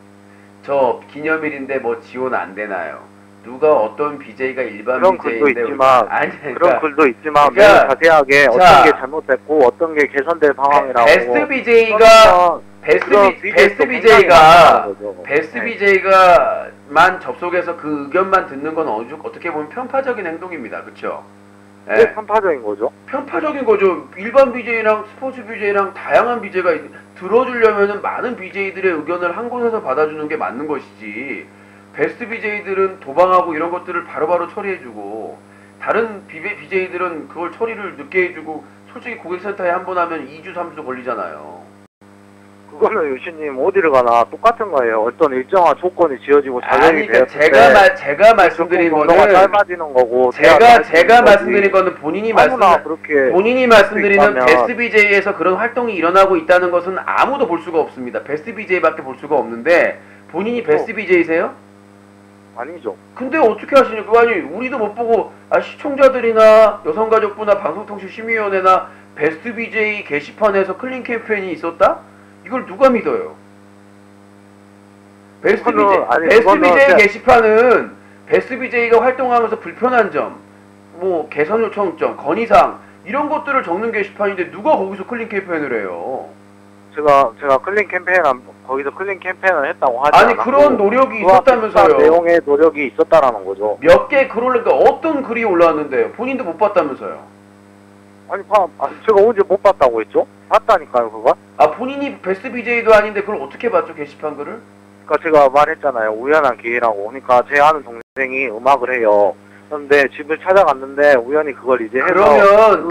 저 기념일인데 뭐 지원 안 되나요? 누가 어떤 BJ가 일반 그런 BJ인데 글도 있지만 그러니까, 그런 글도 있지만 그러니까, 자세하게 어떤 게 잘못됐고 어떤 게 개선될 상황이라고. 베스트 BJ가만 접속해서 그 의견만 듣는 건 어떻게 보면 편파적인 행동입니다. 그렇죠? 네, 편파적인 거죠. 편파적인 거죠. 일반 BJ랑 스포츠 BJ랑 다양한 BJ가 들어주려면은 많은 BJ들의 의견을 한 곳에서 받아주는 게 맞는 것이지. 베스트 BJ들은 도방하고 이런 것들을 바로바로 처리해주고 다른 BJ들은 그걸 처리를 늦게 해주고 솔직히 고객센터에 한 번 하면 2주, 3주 걸리잖아요. 그거는 유신님 어디를 가나 똑같은 거예요. 어떤 일정한 조건이 지어지고 자격이 그러니까 제가 말씀드린 거는 짧아지는 거고 제가 말씀드린 거는 본인이 말씀드리는 베스트 BJ에서 그런 활동이 일어나고 있다는 것은 아무도 볼 수가 없습니다. 베스트 BJ밖에 볼 수가 없는데 본인이 베스트 BJ세요? 아니죠. 근데 어떻게 하시냐? 그거 아니 우리도 못 보고 시청자들이나 여성가족부나 방송통신심의위원회나 베스트 BJ 게시판에서 클린 캠페인이 있었다? 이걸 누가 믿어요? 베스트 BJ 게시판은 베스트 BJ가 활동하면서 불편한 점, 뭐 개선 요청점, 건의사항 이런 것들을 적는 게시판인데 누가 거기서 클린 캠페인을 해요? 제가 클린 거기서 클린 캠페인을 했다고 하지 아니 그런 노력이 있었다면서요. 내용의 노력이 있었다라는 거죠. 몇 개 글 올라니까 어떤 글이 올라왔는데요? 본인도 못 봤다면서요. 아니 제가 언제 못 봤다고 했죠? 봤다니까요 그거. 본인이 베스트 BJ도 아닌데 그걸 어떻게 봤죠 게시판 글을? 그러니까 제가 말했잖아요. 우연한 기회라고. 그러니까 제 아는 동생이 음악을 해요. 그런데 집을 찾아갔는데 우연히 그걸 이제 해서 그러면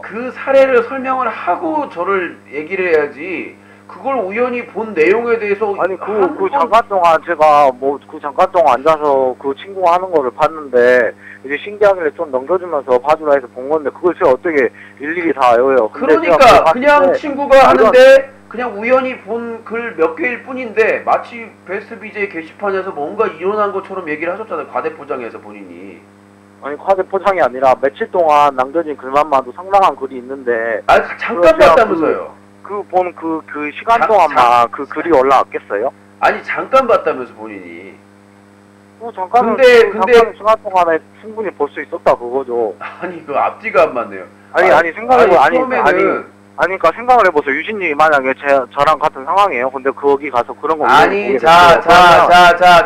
그 사례를 설명을 하고 저를 얘기를 해야지. 그걸 우연히 본 내용에 대해서 아니 그 잠깐 동안 제가 잠깐 동안 앉아서 그 친구가 하는 거를 봤는데 이제 신기하길래 좀 넘겨주면서 봐주라 해서 본 건데 그걸 제가 어떻게 일일이 다 외워요. 그러니까 그냥 친구가 하는데 그냥 우연히 본 글 몇 개일 뿐인데 마치 베스트 BJ 게시판에서 뭔가 일어난 것처럼 얘기를 하셨잖아요. 과대포장해서 본인이. 아니 과대포장이 아니라 며칠 동안 남겨진 글만 봐도 상당한 글이 있는데 잠깐 봤다면서요. 그 시간 동안만 그 글이 올라왔겠어요? 아니 잠깐 봤다면서 본인이. 근데 시간 동안에 충분히 볼 수 있었다 그거죠. 아니 그 앞뒤가 안 맞네요. 그러니까 생각을 해보세요. 유신님이 만약에 저랑 같은 상황이에요. 근데 거기 가서 그런 거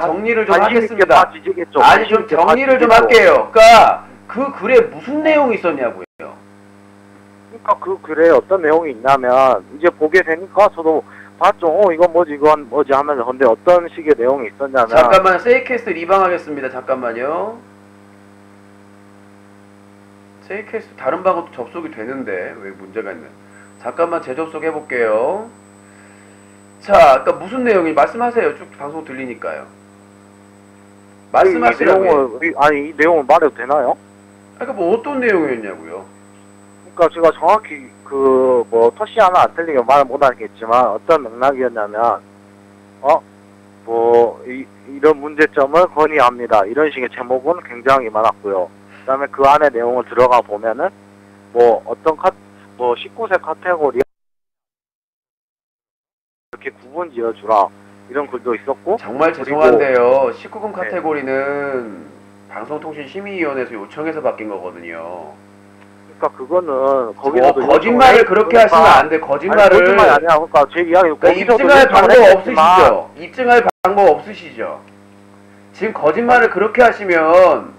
정리를 좀 하겠습니다. 아니 좀 정리를 좀 할게요. 그러니까 그 글에 무슨 내용이 있었냐고요. 그러니까 그 글에 어떤 내용이 있냐면 이제 보게 되니까 저도 봤죠. 이건 뭐지 이건 뭐지 하면서. 근데 어떤 식의 내용이 있었냐면. 잠깐만 세이캐스트 리방하겠습니다. 잠깐만요. 세이캐스트 다른 방으로 접속이 되는데 왜 문제가 있네. 잠깐만 재접속 해볼게요. 자, 아까 무슨 내용이 말씀하세요. 쭉 방송 들리니까요. 말씀하시라고요. 이 내용을 말해도 되나요? 그러니까 뭐 어떤 내용이었냐고요. 그러니까 제가 정확히 그 뭐 터시 하나 안 틀리게 말을 못 하겠지만 어떤 맥락이었냐면 이런 문제점을 건의합니다. 이런 식의 제목은 굉장히 많았고요. 그다음에 그 안에 내용을 들어가 보면은 뭐 어떤 19세 카테고리 이렇게 구분 지어주라 이런 글도 있었고. 정말 죄송한데요. 19금 카테고리는 방송통신심의위원회에서 요청해서 바뀐 거거든요. 그러니까 그거는 거기서도 거짓말을 그렇게 하시면 안 돼. 거짓말이 아니야. 그러니까 제 이야기 입증할 방법 없으시죠. 입증할 방법 없으시죠. 지금 거짓말을 그렇게 하시면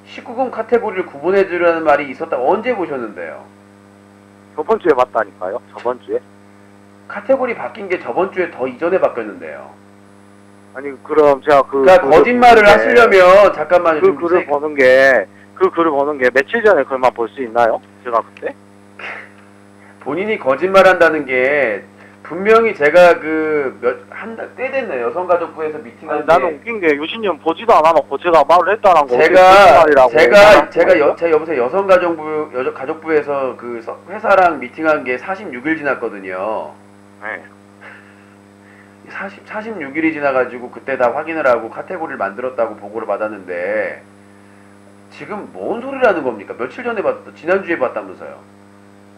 19금 카테고리를 구분해 주라는 말이 있었다. 언제 보셨는데요? 저번 주에 봤다니까요. 저번 주에. 카테고리 바뀐 게 저번 주에 더 이전에 바뀌었는데요. 아니 그럼 제가 그러니까 거짓말을 하시려면 잠깐만요. 그 글을 보는 게 며칠 전에 글만 볼 수 있나요? 제가 그때? 본인이 거짓말한다는 게 분명히 제가 꽤 됐네요. 여성가족부에서 미팅한 게. 나는 웃긴 게 유신님 보지도 않아놓고 제가 말을 했다는 거. 제가 여보세요. 가족부에서 그 회사랑 미팅한 게 46일 지났거든요. 네. 46일이 지나가지고 그때 다 확인을 하고 카테고리를 만들었다고 보고를 받았는데 지금 뭔 소리라는 겁니까? 며칠 전에 지난주에 봤다면서요?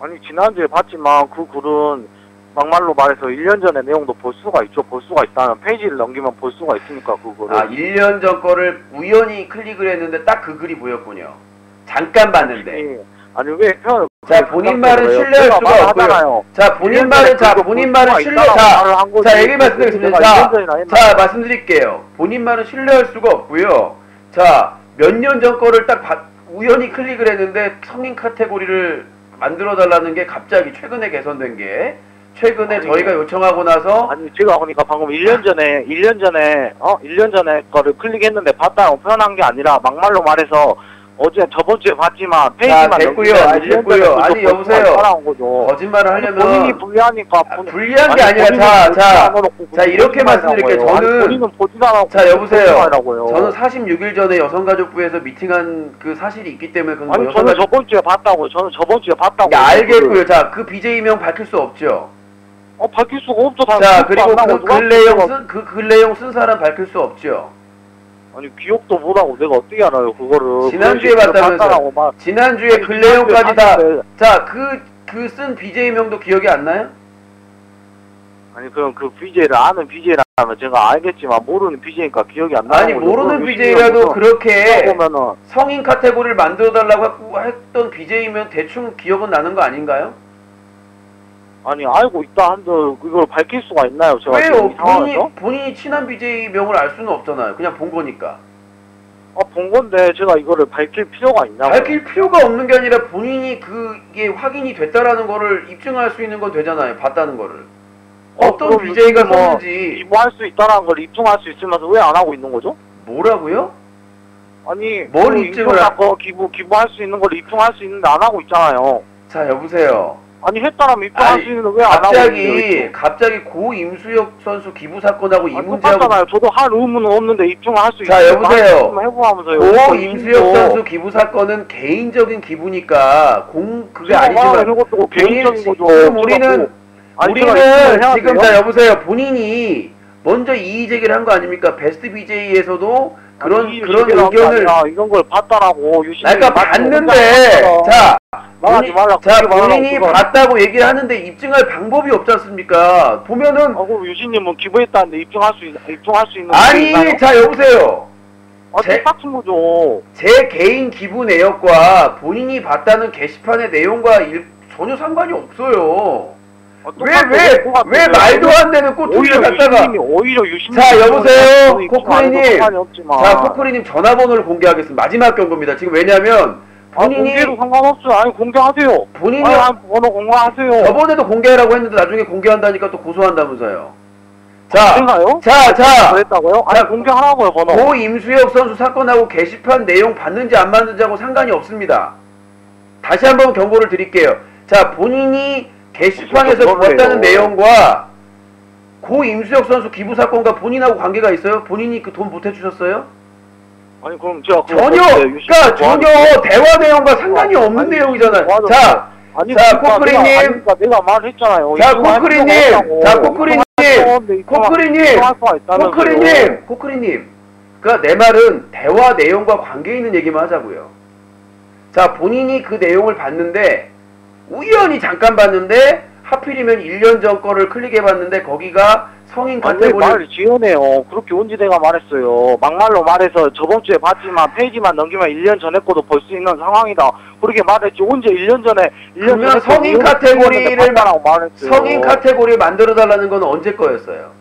아니 지난주에 봤지만 그 글은 막말로 말해서 1년 전의 내용도 볼 수가 있죠. 볼 수가 있다는 페이지를 넘기면 볼 수가 있으니까 그거를. 1년 전 거를 우연히 클릭을 했는데 딱 그 글이 보였군요. 잠깐 봤는데. 아니 왜 자, 본인 말은 신뢰할 수가 없고요. 자, 본인 말은 얘기 말씀드리겠습니다. 자, 말씀드릴게요. 본인 말은 신뢰할 수가 없고요. 자, 몇 년 전 거를 딱 우연히 클릭을 했는데 성인 카테고리를 만들어 달라는 게 갑자기 최근에 개선된 게 최근에 저희가 요청하고 나서 제가 그러니까 방금 1년 전에 거를 클릭했는데 봤다고 표현한 게 아니라 막말로 말해서 저번 주에 봤지만 페이지만 됐고요. 아니 여보세요. 거짓말을 하려면 본인이 불리하니까 불리한 게 아니라 자 이렇게 말씀드릴게요. 저는 자 여보세요. 저는 46일 전에 여성가족부에서 미팅한 그 사실이 있기 때문에 저는 저번 주에 봤다고. 알겠고요. 자 그 BJ명 밝힐 수 없죠. 밝힐 수가 없죠. 자 그리고 그 글 내용 쓴 사람 밝힐 수 없죠. 아니 기억도 못하고 내가 어떻게 알아요 그거를. 지난주에 봤다면서. 지난주에 글 내용까지 다. 자 그 쓴 BJ명도 기억이 안 나요? 아니 그럼 그 BJ를 아는 BJ라면 제가 알겠지만 모르는 BJ니까 기억이 안 나는 아니 거죠. 모르는 BJ라도 그렇게 성인 카테고리를 만들어달라고 했던 BJ면 대충 기억은 나는 거 아닌가요? 아니 알고 있다 한들 이걸 밝힐 수가 있나요? 제가 왜요? 본인이 친한 BJ명을 알 수는 없잖아요. 그냥 본 거니까. 본 건데 제가 이거를 밝힐 필요가 있냐고요? 밝힐 필요가 없는 게 아니라 본인이 그게 확인이 됐다라는 거를 입증할 수 있는 건 되잖아요. 봤다는 거를. 어떤 BJ가 썼는지. 기부할 수 있다는 걸 입증할 수 있으면서 왜 안 하고 있는 거죠? 뭐라고요? 아니 뭘 입증을 기부할 수 있는 걸 입증할 수 있는데 안 하고 있잖아요. 자 여보세요. 아니 했다라면 입증할 수 있는데 왜 안 하고 있는 갑자기 고 임수혁 선수 기부 사건하고 이 문제하고 똑같잖아요. 저도 할 의무는 없는데 입증을 할 수 있어요. 자 여보세요. 해보면서요. 고 임수혁 선수 기부 사건은 개인적인 기부니까 그게 아니지만 개인적인 거죠. 그럼 우리는 지금 자 여보세요. 본인이 먼저 이의 제기를 한 거 아닙니까? 베스트 BJ에서도 그런 의견을 이런 걸 봤다라고 그러니까 봤는데 본인이 봤다고 얘기를 하는데 입증할 방법이 없지 않습니까? 보면은 유신님은 기부했다는데 입증할 수 있는 아니 자 여보세요. 똑같은 거죠. 제 개인 기부 내역과 본인이 봤다는 게시판의 내용과 전혀 상관이 없어요. 왜 말도 안 되는 꼬투리를 갖다가. 자 여보세요 코코리님. 자 코코리님 전화번호를 공개하겠습니다. 마지막 경고입니다. 지금 왜냐면 본인이 공개도 상관없어요. 아니 공개하세요. 본인이 아니 번호 공개하세요. 저번에도 공개하라고 했는데 나중에 공개한다니까 또 고소한다면서요. 자, 그런가요? 자, 그랬다고요? 아니 자, 공개하라고요 번호. 고 임수혁 선수 사건하고 게시판 내용 받는지 안 받는지하고 상관이 없습니다. 다시 한번 경고를 드릴게요. 자, 본인이 게시판에서 보았다는 내용과 고 임수혁 선수 기부 사건과 본인하고 관계가 있어요? 본인이 그 돈 보태주셨어요? 아니 그럼 제가 전혀, 그러니까 전혀 대화 내용과 상관이 없는 내용이잖아요. 자, 자, 코크리님. 내가 말했잖아요. 자, 코크리님. 자, 코크리님. 그러니까 내 말은 대화 내용과 관계 있는 얘기만 하자고요. 자, 본인이 그 내용을 봤는데 우연히 잠깐 봤는데 하필이면 1년 전 거를 클릭해봤는데 거기가 성인 카테고리 말을 지어내요. 그렇게 언제 내가 말했어요. 막말로 말해서 저번 주에 봤지만 페이지만 넘기면 1년 전에 거도 볼 수 있는 상황이다. 그렇게 말했지. 언제 1년 전에 그러면 성인 카테고리를 말했어요. 성인 카테고리 만들어달라는 건 언제 거였어요?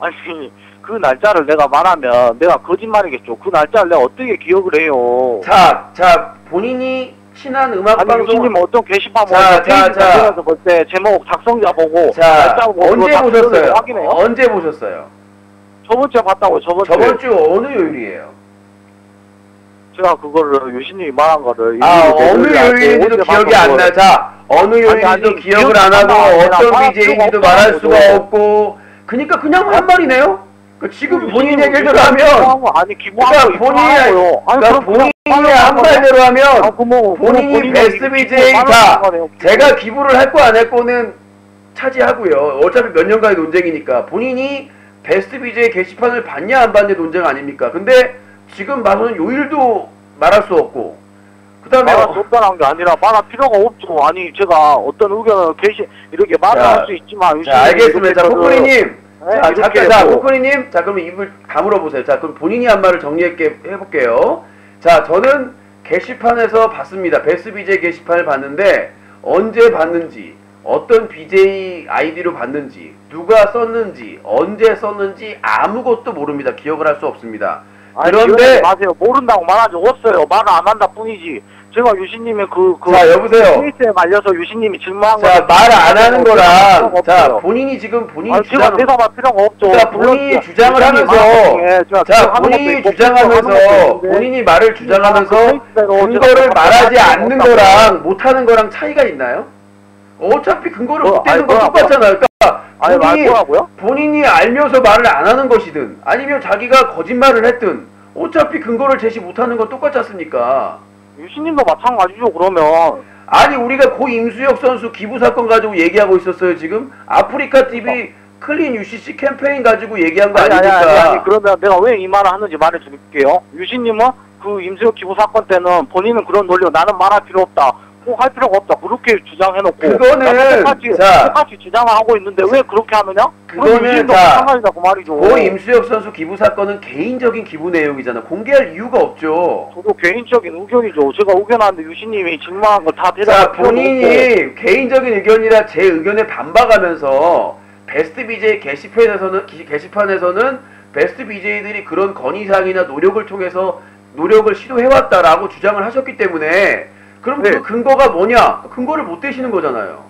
아니 그 날짜를 내가 말하면 내가 거짓말이겠죠. 그 날짜를 내가 어떻게 기억을 해요. 자 본인이 친한 음악방송 유신님 어떤 게시판 보면서 볼 때 제목 작성자 보고 날짜 보고 언제 보셨어요? 확인해요? 언제 보셨어요? 저번 주에 봤다고 저번 주 어느 요일이에요? 제가 그거를 유신님이 말한 거를 어느 요일인지도 기억이 안 나. 자, 어느 요일인지도 기억을 안 하고 어떤 BJ인지도 말할 수가 없고 그러니까 그냥 한 말이네요? 지금 본인 얘기를 하면 그러니까 본인이 한 말대로 하면 본인이 베스트 BJ 자 제가 기부를 했고 안 했고는 차지하고요. 어차피 몇 년간의 논쟁이니까 본인이 베스트 BJ 게시판을 봤냐 안 봤냐 논쟁 아닙니까? 근데 지금 봐서는 요일도 말할 수 없고 그 다음에 말할 수 없다는 게 아니라 말할 필요가 없죠. 아니 제가 어떤 의견을 이렇게 말을 할 수 있지만 자 알겠습니다. 자 코코리님 자, 코코리님, 자, 그럼 입을 다물어 보세요. 자, 그럼 본인이 한 말을 해볼게요. 자, 저는 게시판에서 봤습니다. 베스트 BJ 게시판을 봤는데, 언제 봤는지, 어떤 BJ 아이디로 봤는지, 누가 썼는지, 언제 썼는지 아무것도 모릅니다. 기억을 할 수 없습니다. 그런데, 마세요. 모른다고 말한 적 없어요. 말을 안 한다 뿐이지. 제가 유신님의 자, 여보세요. 트윗에 말려서 유신님이 질문한 자, 말 안 하는 거랑, 자, 본인이 지금 본인이 제가 대답할 필요가 없죠. 자, 본인이 주장을 하면서, 자, 본인이 주장하면서, 본인이 말을 주장하면서, 근거를 말하지 않는 거랑, 못하는 거랑 차이가 있나요? 어차피 근거를 못 대는 건 똑같잖아요. 그러니까, 본인이 알면서 말을 안 하는 것이든, 아니면 자기가 거짓말을 했든, 어차피 근거를 제시 못하는 건 똑같지 않습니까? 유신님도 마찬가지죠. 그러면 아니 우리가 고 임수혁 선수 기부 사건 가지고 얘기하고 있었어요. 지금 아프리카 TV 클린 UCC 캠페인 가지고 얘기한 거 아닙니까? 아니 그러면 내가 왜 이 말을 하는지 말해줄게요. 유신님은 그 임수혁 기부 사건 때는 본인은 그런 논리로 나는 말할 필요 없다. 꼭 할 필요가 없다. 그렇게 주장해놓고 그거는 똑같이 주장을 하고 있는데 왜 그렇게 하느냐? 그거는 마찬가지다고 말이죠. 고 임수혁 선수 기부 사건은 개인적인 기부 내용이잖아. 공개할 이유가 없죠. 저도 개인적인 의견이죠. 제가 의견하는데 유신님이 질문한 걸 다 대답. 자, 본인이 개인적인 의견이라 제 의견에 반박하면서 베스트 BJ 게시판에서는 베스트 BJ들이 그런 건의사항이나 노력을 통해서 노력을 시도해왔다라고 주장을 하셨기 때문에 그럼 그 근거가 뭐냐? 근거를 못 대시는 거잖아요.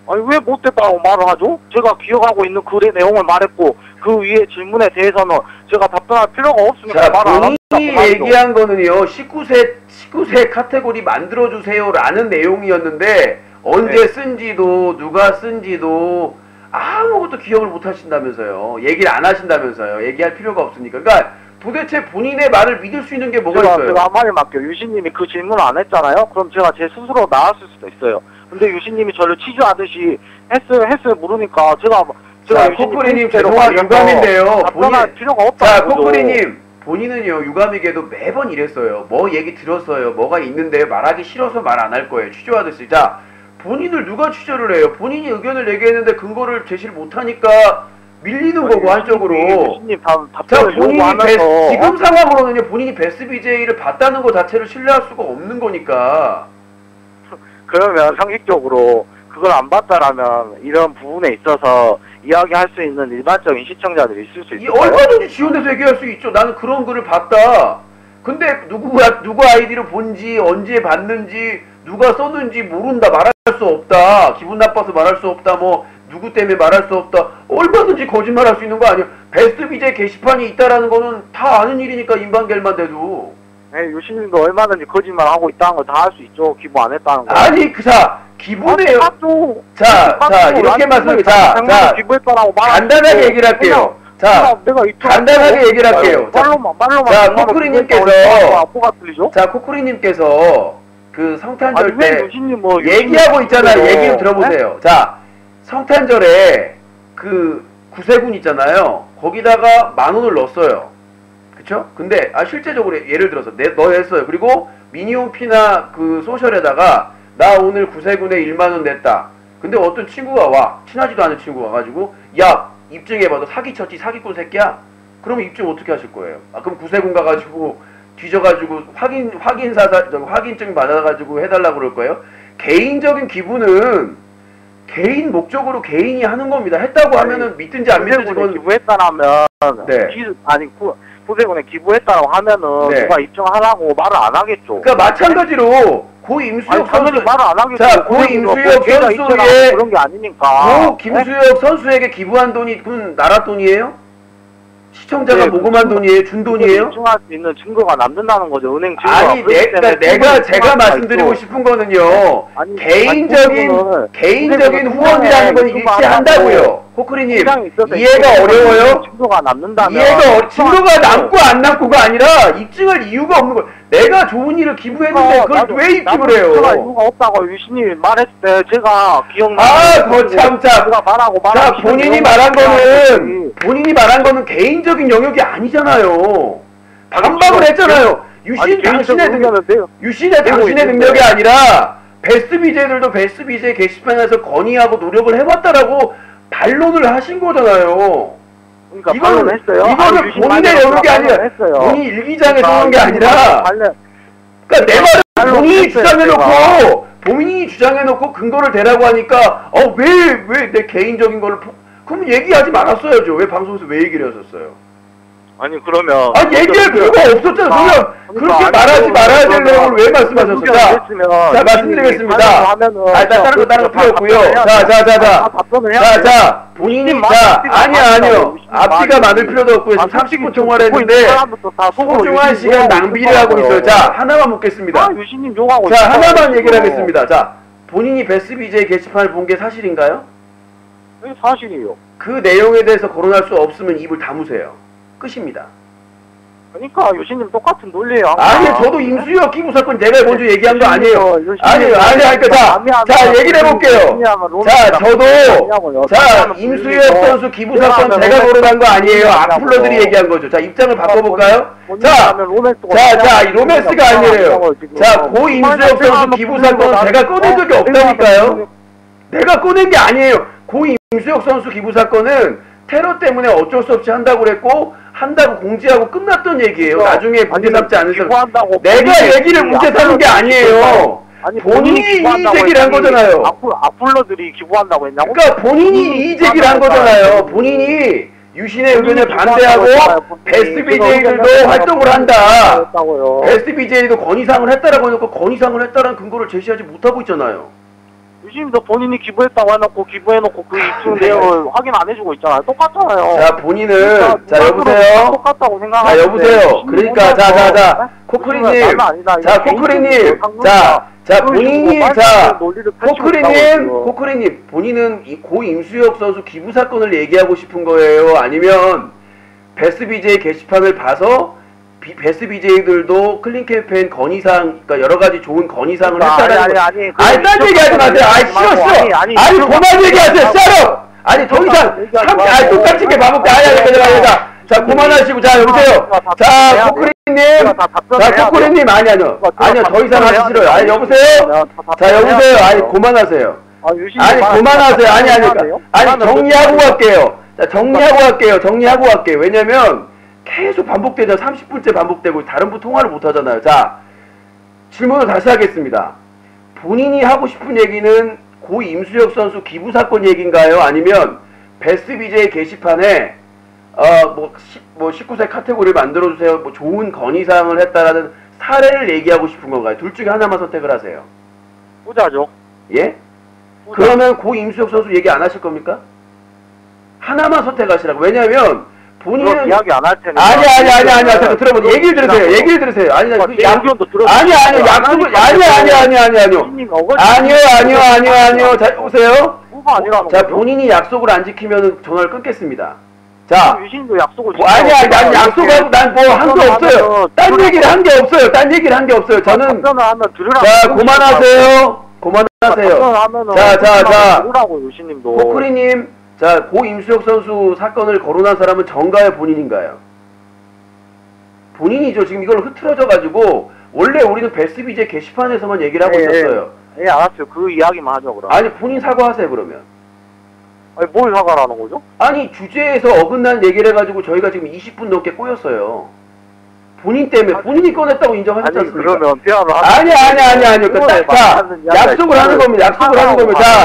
아니 왜 못 됐다고 말을 하죠? 제가 기억하고 있는 글의 내용을 말했고 그 위에 질문에 대해서는 제가 답변할 필요가 없으니까 말을 안 한다고 본인이 얘기한 거는요. 19세 카테고리 만들어주세요 라는 내용이었는데 언제 쓴지도 누가 쓴지도 아무것도 기억을 못 하신다면서요. 얘기를 안 하신다면서요. 얘기할 필요가 없으니까. 그러니까 도대체 본인의 말을 믿을 수 있는 게 뭐가 있어요? 제가 한 마디 맡겨요. 유신님이 그 질문을 안 했잖아요. 그럼 제가 제 스스로 나왔을 수도 있어요. 근데 유신님이 저를 치주하듯이 했어요 모르니까 제가 코프리님 죄송한 유감인데요. 답변할 필요가 없다. 자, 코프리님 본인은요 유감이게도 매번 이랬어요. 뭐 얘기 들었어요. 뭐가 있는데 말하기 싫어서 말 안 할 거예요. 취조하듯이. 자, 본인을 누가 취조를 해요? 본인이 의견을 얘기했는데 근거를 제시를 못하니까 밀리는 거고 한쪽으로. 자, 본인이 지금 상황으로는요 본인이 베스트 BJ를 봤다는 거 자체를 신뢰할 수가 없는 거니까. 그러면 상식적으로 그걸 안 봤다라면 이런 부분에 있어서 이야기할 수 있는 일반적인 시청자들이 있을 수 있을까요? 얼마든지 지원해서 얘기할 수 있죠. 나는 그런 글을 봤다. 근데 누구 아이디로 본지, 언제 봤는지, 누가 썼는지 모른다, 말할 수 없다, 기분 나빠서 말할 수 없다, 뭐 누구 때문에 말할 수 없다, 얼마든지 거짓말할 수 있는 거 아니에요. 베스트 BJ 게시판이 있다라는 거는 다 아는 일이니까, 임방겔만 돼도. 네, 유신님도 얼마든지 거짓말 하고 있다는 거 다 할 수 있죠. 기부 안 했다는 거. 아니, 기분에 자, 이렇게 말씀드려요. 자, 간단하게 얘기를 할게요. 자, 간단하게 얘기를 할게요. 자, 코크리님께서 그 성탄절 때 얘기하고 있잖아요. 얘기 좀 들어보세요. 자, 성탄절에 그 구세군 있잖아요. 거기다가 10,000원을 넣었어요. 그쵸? 근데 실제적으로 예를 들어서 너 했어요. 그리고 미니홈피나 그 소셜에다가 나 오늘 구세군에 10,000원 냈다. 근데 어떤 친구가 와, 친하지도 않은 친구가 와가지고 야, 입증해봐. 너 사기쳤지, 사기꾼 새끼야? 그러면 입증 어떻게 하실 거예요? 그럼 구세군 가가지고 뒤져가지고 확인증 받아가지고 해달라고 그럴 거예요? 개인적인 기부는 개인 목적으로 개인이 하는 겁니다. 했다고 하면은 믿든지 안 믿든지 그건 기부했다라면 네. 구세군에 기부했다고 하면은 네. 누가 입증하라고 말을 안 하겠죠. 그러니까 마찬가지로 고 임수혁 선수 말을 안 하겠죠. 자, 고 임수혁 선수의 그런 게 아니니까. 고 김수혁 선수에게 기부한 돈이 그건 나라 돈이에요? 시청자가 모금한 돈이에요? 준 돈이에요? 입증할 수 있는 증거가 남는다는 거죠. 은행 증거가. 아니, 제가 말씀드리고 싶은 거는요. 아니, 개인적인 후원이라는 건 일치한다고요. 코크리님, 이해가 어려워요? 증거가 남는다면. 증거가 남고 안 남고가 아니라 입증할 이유가 없는 거예요. 내가 좋은 일을 기부했는데 그걸 왜 입증을 해요? 이유가 없다고 유신님이 말했을 때 제가 기억나. 자, 본인이 말한 거는 개인적인 영역이 아니잖아요. 반박을 했잖아요. 당신의 능력이 아니라 베스트 BJ들도 베스트 BJ 게시판에서 건의하고 노력을 해봤다라고 반론을 하신 거잖아요. 그러니까 이거는 했어요. 이거는 본인의 영역이 아니라 본인 일기장에서 하는 게 아니라 그러니까 내 말은 본인이 주장해놓고 근거를 대라고 하니까 왜 내 개인적인 거를 그럼 얘기하지 말았어야죠. 왜 방송에서 왜 얘기를 하셨어요? 아니 그러면 얘기할 필요가 없었잖아요. 그렇게 말하지 말아야 될 내용을 왜 말씀하셨어요? 자, 말씀드리겠습니다. 다른 거 필요 없고요. 자, 본인이 아니요. 앞뒤가 많을 필요도 없고요. 지금 30분 통화를 했는데 소중한 시간 낭비를 하고 있어요. 자, 하나만 묻겠습니다. 자, 하나만 얘기를 하겠습니다. 자, 본인이 베스트 BJ 게시판을 본 게 사실인가요? 네, 사실이에요. 그 내용에 대해서 거론할 수 없으면 입을 다무세요. 끝입니다. 그러니까 유신님 똑같은 논리예요. 아니, 저도 임수혁 기부 사건 내가 먼저 얘기한 거 아니에요. 자, 얘기를 해볼게요. 임수혁 선수 기부 사건 제가 거론한 거 아니에요. 악플러들이 얘기한 거죠. 자, 입장을 바꿔볼까요? 이 로맨스가 아니에요. 자, 고 임수혁 선수 기부 사건 제가 꺼낸 적이 없다니까요. 내가 꺼낸 게 아니에요. 고 임수혁 선수 기부 사건은 테러 때문에 어쩔 수 없이 한다고 그랬고 한다고 공지하고 끝났던 얘기예요. 나중에 문제 삼지 않으셔. 내가 얘기를 문제 삼은 게 아니에요. 본인이 이의제기를 한 거잖아요. 악플러들이 기부한다고 했냐고? 그러니까 본인이 이의제기를 한 거잖아요. 본인이 유신의 의견을 반대하고 베스트 BJ들도 활동을 한다. 베스트 BJ도 건의사항을 했다라고 해놓고 건의사항을 했다라는 근거를 제시하지 못하고 있잖아요. 유신님도 본인이 기부했다고 해놓고 그 입증 내용을 확인 안 해주고 있잖아요. 똑같잖아요. 자, 본인은 여보세요. 똑같다고 생각하는데. 자, 여보세요. 그러니까 코크리님. 코크리님 본인은 이 고 임수혁 선수 기부 사건을 얘기하고 싶은 거예요? 아니면 베스트 BJ 게시판을 봐서 베스트 BJ들도 클린 캠페인 건의사항, 그러니까 여러 가지 좋은 건의사항을 했다라는 거. 딴 얘기하지 마세요. 싫어. 그만 얘기하세요. 싫어. 더 이상 똑같은 게 반복돼. 자, 그만하시고. 자, 여보세요. 자, 코크리님. 아니요. 더 이상 하기 싫어요. 여보세요. 자, 여보세요. 그만하세요. 그만하세요. 정리하고 갈게요. 자, 정리하고 갈게요. 왜냐면 계속 반복되죠. 30분째 반복되고 다른 분 통화를 못 하잖아요. 자, 질문을 다시 하겠습니다. 본인이 하고 싶은 얘기는 고 임수혁 선수 기부 사건 얘기인가요? 아니면 베스트 BJ 게시판에 뭐 19세 카테고리를 만들어주세요. 뭐 좋은 건의사항을 했다라는 사례를 얘기하고 싶은 건가요? 둘 중에 하나만 선택을 하세요. 후자죠. 예? 후자. 그러면 고 임수혁 선수 얘기 안 하실 겁니까? 하나만 선택하시라고. 왜냐면 본인은 이야기 안 할 테니까. 아니. 잠깐 들어보세요. 얘기를 들으세요. 얘기를 들으세요. 아니요. 자, 보세요. 자, 본인이 약속을 안 지키면 전화를 끊겠습니다. 자, 유신도 약속을 난 약속하고 난 뭐 한 게 없어요. 딴 얘기를 한 게 없어요. 저는 자, 그만하세요. 자, 코크리님, 자, 고 임수혁 선수 사건을 거론한 사람은 정가요, 본인인가요? 본인이죠. 지금 이걸 흐트러져가지고 원래 우리는 베스트 BJ 게시판에서만 얘기를 하고 있었어요. 예, 알았어요. 그 이야기만 하죠, 그럼. 아니, 본인 사과하세요, 그러면. 아니, 뭘 사과라는 거죠? 아니, 주제에서 어긋난 얘기를 해가지고 저희가 지금 20분 넘게 꼬였어요. 본인 때문에, 본인이 꺼냈다고 인정하셨지 않습니까? 그러면 대화를 아니요. 자, 약속을 하는 겁니다.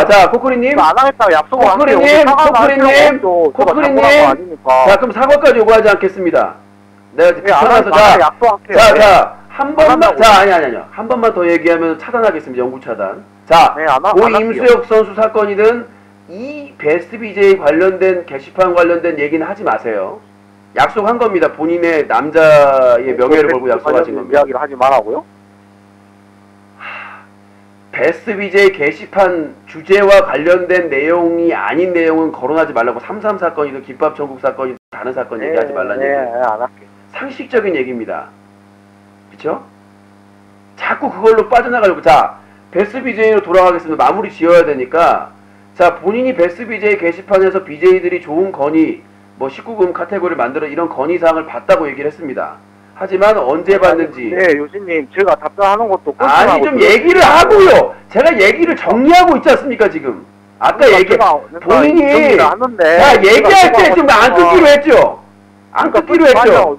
자, 코크리님. 안 하겠다고 약속을 코크리님. 자, 그럼 사과까지 요구하지 않겠습니다. 내가 귀찮아서, 한 번만 더 얘기하면 차단하겠습니다. 영구 차단. 자, 고 임수혁 선수 사건이든 이 베스트 BJ 관련된 게시판 관련된 얘기는 하지 마세요. 약속한 겁니다. 본인의 남자의 명예를 걸고 약속하신 겁니다. 이야기를 하지 말라고요? 베스트 BJ 게시판 주제와 관련된 내용이 아닌 내용은 거론하지 말라고. 3.3 사건이든 김밥 천국 사건이든 다른 사건 얘기하지 말라는 얘기예요. 안 할게요. 상식적인 얘기입니다. 그쵸? 자꾸 그걸로 빠져나가려고. 자, 베스트 BJ로 돌아가겠습니다. 마무리 지어야 되니까. 자, 본인이 베스트 BJ 게시판에서 BJ들이 좋은 건의, 뭐 19금 카테고리를 만들어 이런 건의사항을 봤다고 얘기를 했습니다. 하지만 언제 봤는지. 네, 요신님, 제가 답변하는 것도 아니, 좀 얘기를 하고요. 제가 얘기를 정리하고 있지 않습니까, 지금. 아까 본인이, 자, 얘기할 때 좀 안 끊기로 했죠? 안 끊기로 했죠?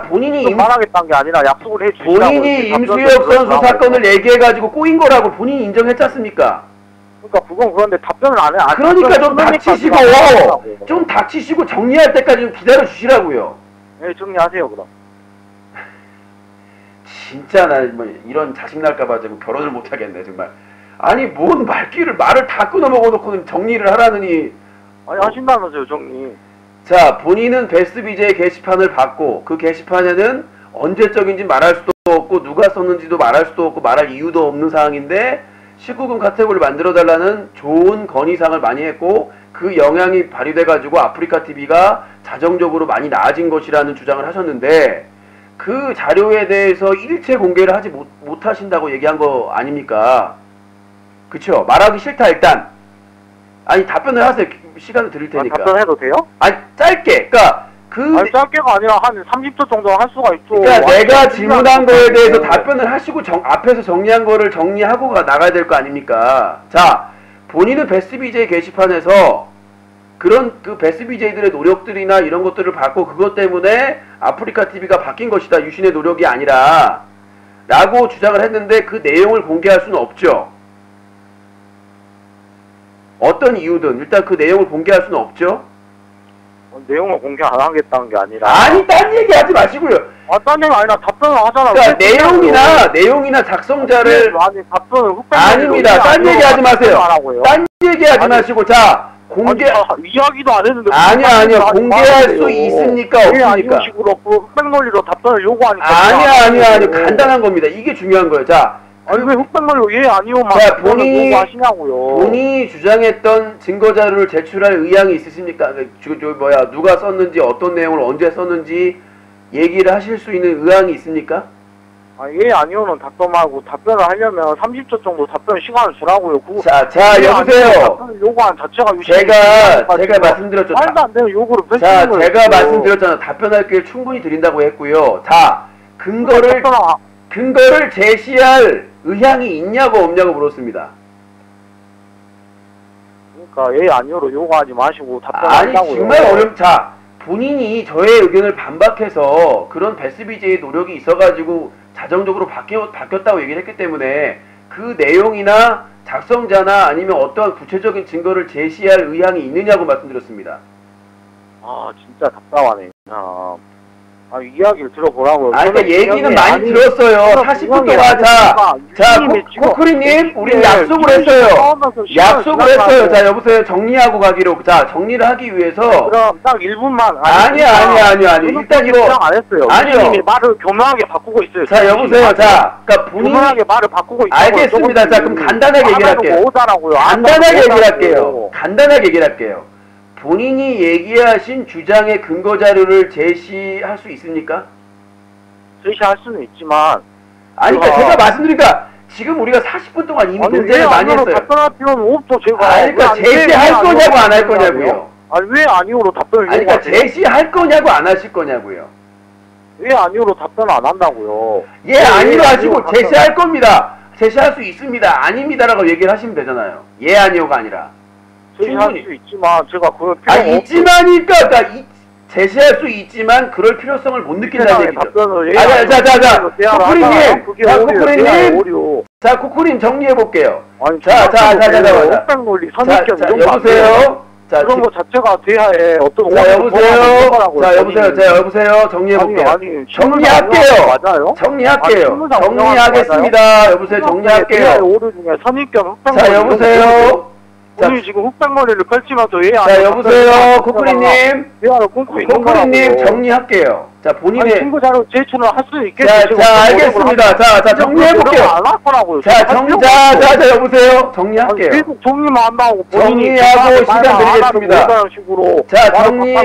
본인이 말하겠다는 게 아니라 약속을 해주시라고. 본인이 임수혁 선수 사건을 얘기해가지고 꼬인 거라고 본인이 인정했지 않습니까? 그러니까 그건 그런데 답변을 안 해. 그러니까 좀 닥치시고 정리할 때까지 좀 기다려 주시라고요. 네, 정리하세요 그럼. 진짜 나 뭐 이런 자식 날까봐 지금 결혼을 못 하겠네 정말. 아니 뭔 말을 다 끊어 먹어놓고는 정리를 하라느니. 아니 하신다면서요 정리. 자, 본인은 베스트 BJ 게시판을 봤고 그 게시판에는 언제적인지 말할 수도 없고 누가 썼는지도 말할 수도 없고 말할 이유도 없는 사항인데 19금 카테고리를 만들어달라는 좋은 건의사항을 많이 했고 그 영향이 발휘돼가지고 아프리카TV가 자정적으로 많이 나아진 것이라는 주장을 하셨는데 그 자료에 대해서 일체 공개를 하지 못하신다고 얘기한 거 아닙니까? 그쵸? 말하기 싫다 일단. 아니 답변을 하세요. 시간을 드릴 테니까. 답변해도 돼요? 아니 짧게. 아니 짧게가 아니라 한 30초 정도 할 수가 있죠. 그러니까 내가 질문한 거에 대해서 답변을 하시고 앞에서 정리한 거를 정리하고 나가야 될 거 아닙니까? 자, 본인은 베스트 BJ 게시판에서 그런 그 베스트 BJ들의 노력들이나 이런 것들을 봤고 그것 때문에 아프리카TV가 바뀐 것이다. 유신의 노력이 아니라 라고 주장을 했는데 그 내용을 공개할 수는 없죠. 어떤 이유든 일단 그 내용을 공개할 수는 없죠. 내용을 공개 안 하겠다는 게 아니라. 아니 딴 얘기 하지 마시고요. 딴 얘기 아니라 답변을 하잖아. 그러니까 내용이나 작성자를. 아니 답변을 아닙니다. 딴 얘기 하지 마세요. 딴 얘기 하지 마시고 자 공개. 이야기도 안 했는데. 아니요. 공개할 수 있습니까 없습니까? 이런 식으로 흑백 논리로 답변을 요구하니까. 아니요. 간단한 겁니다. 이게 중요한 거예요. 자. 아니 왜 흑백 논리로 아니요만 본인이 주장했던 증거 자료를 제출할 의향이 있으십니까? 누가 썼는지 어떤 내용을 언제 썼는지 얘기를 하실 수 있는 의향이 있습니까? 아니요는 답변 말고 답변을 하려면 30초 정도 답변 시간을 주라고요. 자 여보세요. 요구한 자체가 제가 말씀드렸죠. 말도 안 되는 요구를 제가 말씀드렸잖아. 답변할 기회를 충분히 드린다고 했고요. 자 근거를 제시할 의향이 있냐고 없냐고 물었습니다. 그러니까 아니요로 요구하지 마시고 답변한다고요. 아니 정말 자 본인이 저의 의견을 반박해서 그런 베스트 BJ의 노력이 있어가지고 자정적으로 바뀌었다고 얘기를 했기 때문에 그 내용이나 작성자나 아니면 어떠한 구체적인 증거를 제시할 의향이 있느냐고 말씀드렸습니다. 아 진짜 답답하네. 이야기를 들어보라고요. 그러니까 얘기는 많이 들었어요. 40분 동안. 자, 코크리님, 우리 약속을 했어요. 약속을 했어요. 자, 여보세요. 정리하고 가기로. 자, 정리를 하기 위해서. 그럼 딱 1분만. 아니. 일단 이거. 안 했어요. 아니요. 말을 교묘하게 바꾸고 있어요. 자, 여보세요. 자, 그러니까 본인이. 교묘하게 말을 바꾸고 있어요. 알겠습니다. 자, 그럼 간단하게 얘기를 할게요. 간단하게 얘기를 할게요. 본인이 얘기하신 주장의 근거 자료를 제시할 수 있습니까? 제시할 수는 있지만 그러니까 제가 말씀드리니까 지금 우리가 40분 동안 이미 논쟁을 많이 했어요. 답변할 필요는 없죠. 제가. 그러니까 제시할 거냐고 안 할 거냐고요. 왜 아니오로 답변을 그러니까 제시할 거냐고 안 하실 거냐고요. 왜 아니오로 답변을 안 한다고요. 아니로 하시고 제시할 겁니다. 제시할 수 있습니다. 아닙니다라고 얘기를 하시면 되잖아요. 아니오가 아니라. 제시할 수 있지만 제가 그럴 필요가 있지만이니까 제시할 수 있지만 그럴 필요성을 못 느낀다는 얘기죠. 코쿠리님, 자 코쿠리님 정리해 볼게요. 여보세요. 자, 그런 거 자체가 대하에 어떤 여보세요. 정리해 볼게요. 정리하겠습니다. 여보세요. 정리할게요. 자, 여보세요. 오늘 지금 흑백머리를 펼치면서 자, 여보세요. 코쿠리님. 코쿠리님 정리할게요. 자, 본인의 친구 자료 제출을 할 수 있겠죠. 자, 알겠습니다. 자, 정리해볼게요. 자, 여보세요. 정리할게요. 계속 정리만 안 나오고 정리하고 시간 드리겠습니다. 자, 하니까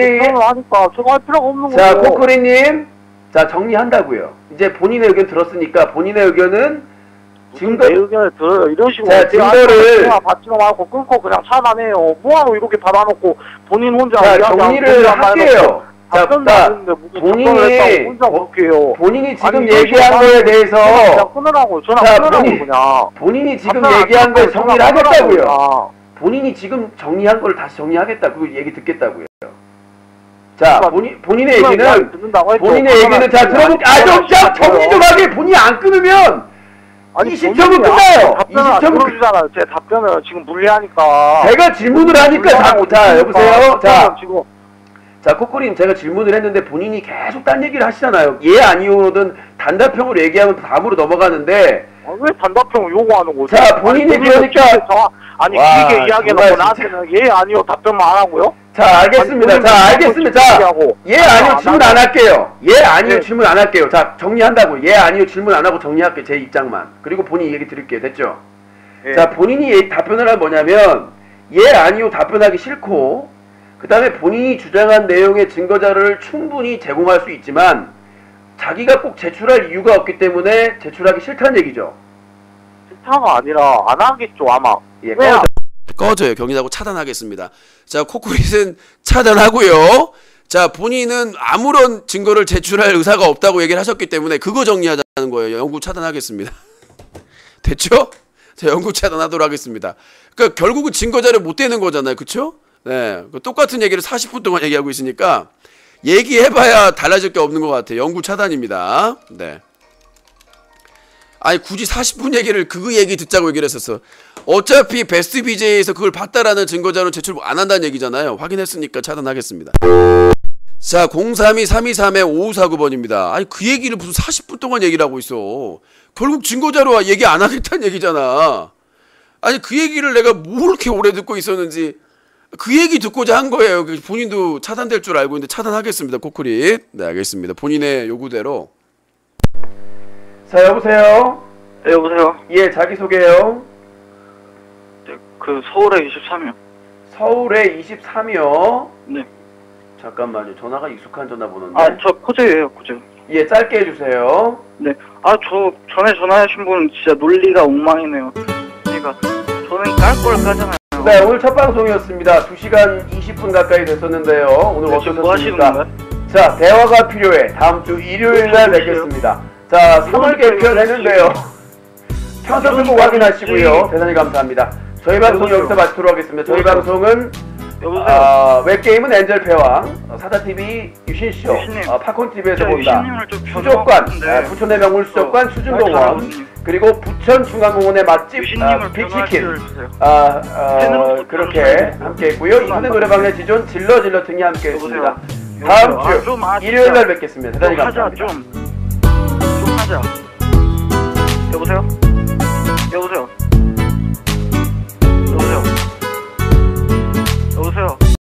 제가 할 필요가 없는 거고. 자, 코쿠리님. 자, 정리한다고요. 이제 본인의 의견 들었으니까 본인의 의견은 증거 내 의견을 들어요. 이런 식으로 자, 증거를 받지도 말고 끊고 그냥 차단해요. 뭐하러 이렇게 받아놓고 본인 혼자 자, 정리를 할게요. 자, 본인이 지금 얘기한 거에 대해서 끊으라고요. 전화 끊으라고 그냥. 본인이 지금 얘기한 걸 정리를 하겠다고요. 본인이 지금 정리한 걸 다시 정리하겠다. 그 얘기 듣겠다고요. 자, 본인의 얘기는 자, 들어볼게요. 정리 좀 하게. 본인이 안 끊으면 20점은 끝나요. 20점은 끊잖아요. 제 답변을 지금 물리하니까. 제가 질문을 하니까 자, 여보세요. 자, 코코님 제가 질문을 했는데 본인이 계속 딴 얘기를 하시잖아요. 아니오든 단답형으로 얘기하면 다음으로 넘어가는데. 왜 단답형을 요구하는 거죠? 자, 본인이 그러니까. 길게 이야기해놓고 나한테는 아니오 답변만 안 하고요? 자, 알겠습니다. 아니오 질문 안 할게요. 아니오 질문 안 할게요. 자, 정리한다고. 아니오 질문 안 하고 정리할게요. 제 입장만. 그리고 본인 얘기 드릴게요. 됐죠? 자, 본인이 답변을 한 뭐냐면 아니오 답변하기 싫고 그 다음에 본인이 주장한 내용의 증거자료를 충분히 제공할 수 있지만 자기가 꼭 제출할 이유가 없기 때문에 제출하기 싫다는 얘기죠. 싫다가 아니라 안 하겠죠 아마. 꺼져요. 경리하고 차단하겠습니다. 자, 코쿠릿은 차단하고요. 자, 본인은 아무런 증거를 제출할 의사가 없다고 얘기를 하셨기 때문에 그거 정리하자는 거예요. 연구 차단하겠습니다. 됐죠? 자, 연구 차단하도록 하겠습니다. 그러니까 결국은 증거자료 못 되는 거잖아요. 그쵸? 네, 똑같은 얘기를 40분 동안 얘기하고 있으니까 얘기해봐야 달라질 게 없는 것 같아요. 연구 차단입니다. 네. 아니 굳이 40분 얘기를 그 얘기 듣자고 얘기를 했었어. 어차피 베스트 BJ에서 그걸 봤다라는 증거자료 제출 안 한다는 얘기잖아요. 확인했으니까 차단하겠습니다. 자, 032-323-5549번입니다. 아니 그 얘기를 무슨 40분 동안 얘기를 하고 있어. 결국 증거자료와 얘기 안 하겠다는 얘기잖아. 아니 그 얘기를 내가 뭐 이렇게 오래 듣고 있었는지 그 얘기 듣고자 한 거예요. 본인도 차단될 줄 알고 있는데 차단하겠습니다. 코크릿. 네, 알겠습니다. 본인의 요구대로. 자, 여보세요? 네, 여보세요? 예, 자기소개요. 네, 그 서울에 23이요. 서울에 23이요? 네. 잠깐만요. 전화가 익숙한 전화번호인데. 아, 저 코제예요, 코제. 예, 짧게 해주세요. 네. 아, 저 전에 전화하신 분은 진짜 논리가 엉망이네요. 그러니까 저는 깔 걸 까잖아요. 네, 오늘 첫 방송이었습니다. 2시간 20분 가까이 됐었는데요. 오늘 어떠셨습니까? 뭐 하시는 건가요? 자, 대화가 필요해. 다음 주 일요일날 뵙겠습니다. 자, 3월 개편했는데요. 평소 꼭 확인하시고요. 대단히 감사합니다. 저희 방송 여기서 마치도록 하겠습니다. 저희 방송은 웹게임은 엔젤패왕, 사자TV 유신쇼, 팝콘TV에서 본다, 수족관, 부천의 명물 수족관, 수중동원, 그리고 부천중앙공원의 맛집 유신님을 빅치킨 주세요. 그렇게 함께했고요. 이분의 노래방의 지존 질러 등이 함께했습니다. 여보세요? 다음 주 좀 일요일날 뵙겠습니다. 대단히 좀 하자 감사합니다. 좀 하자. 여보세요?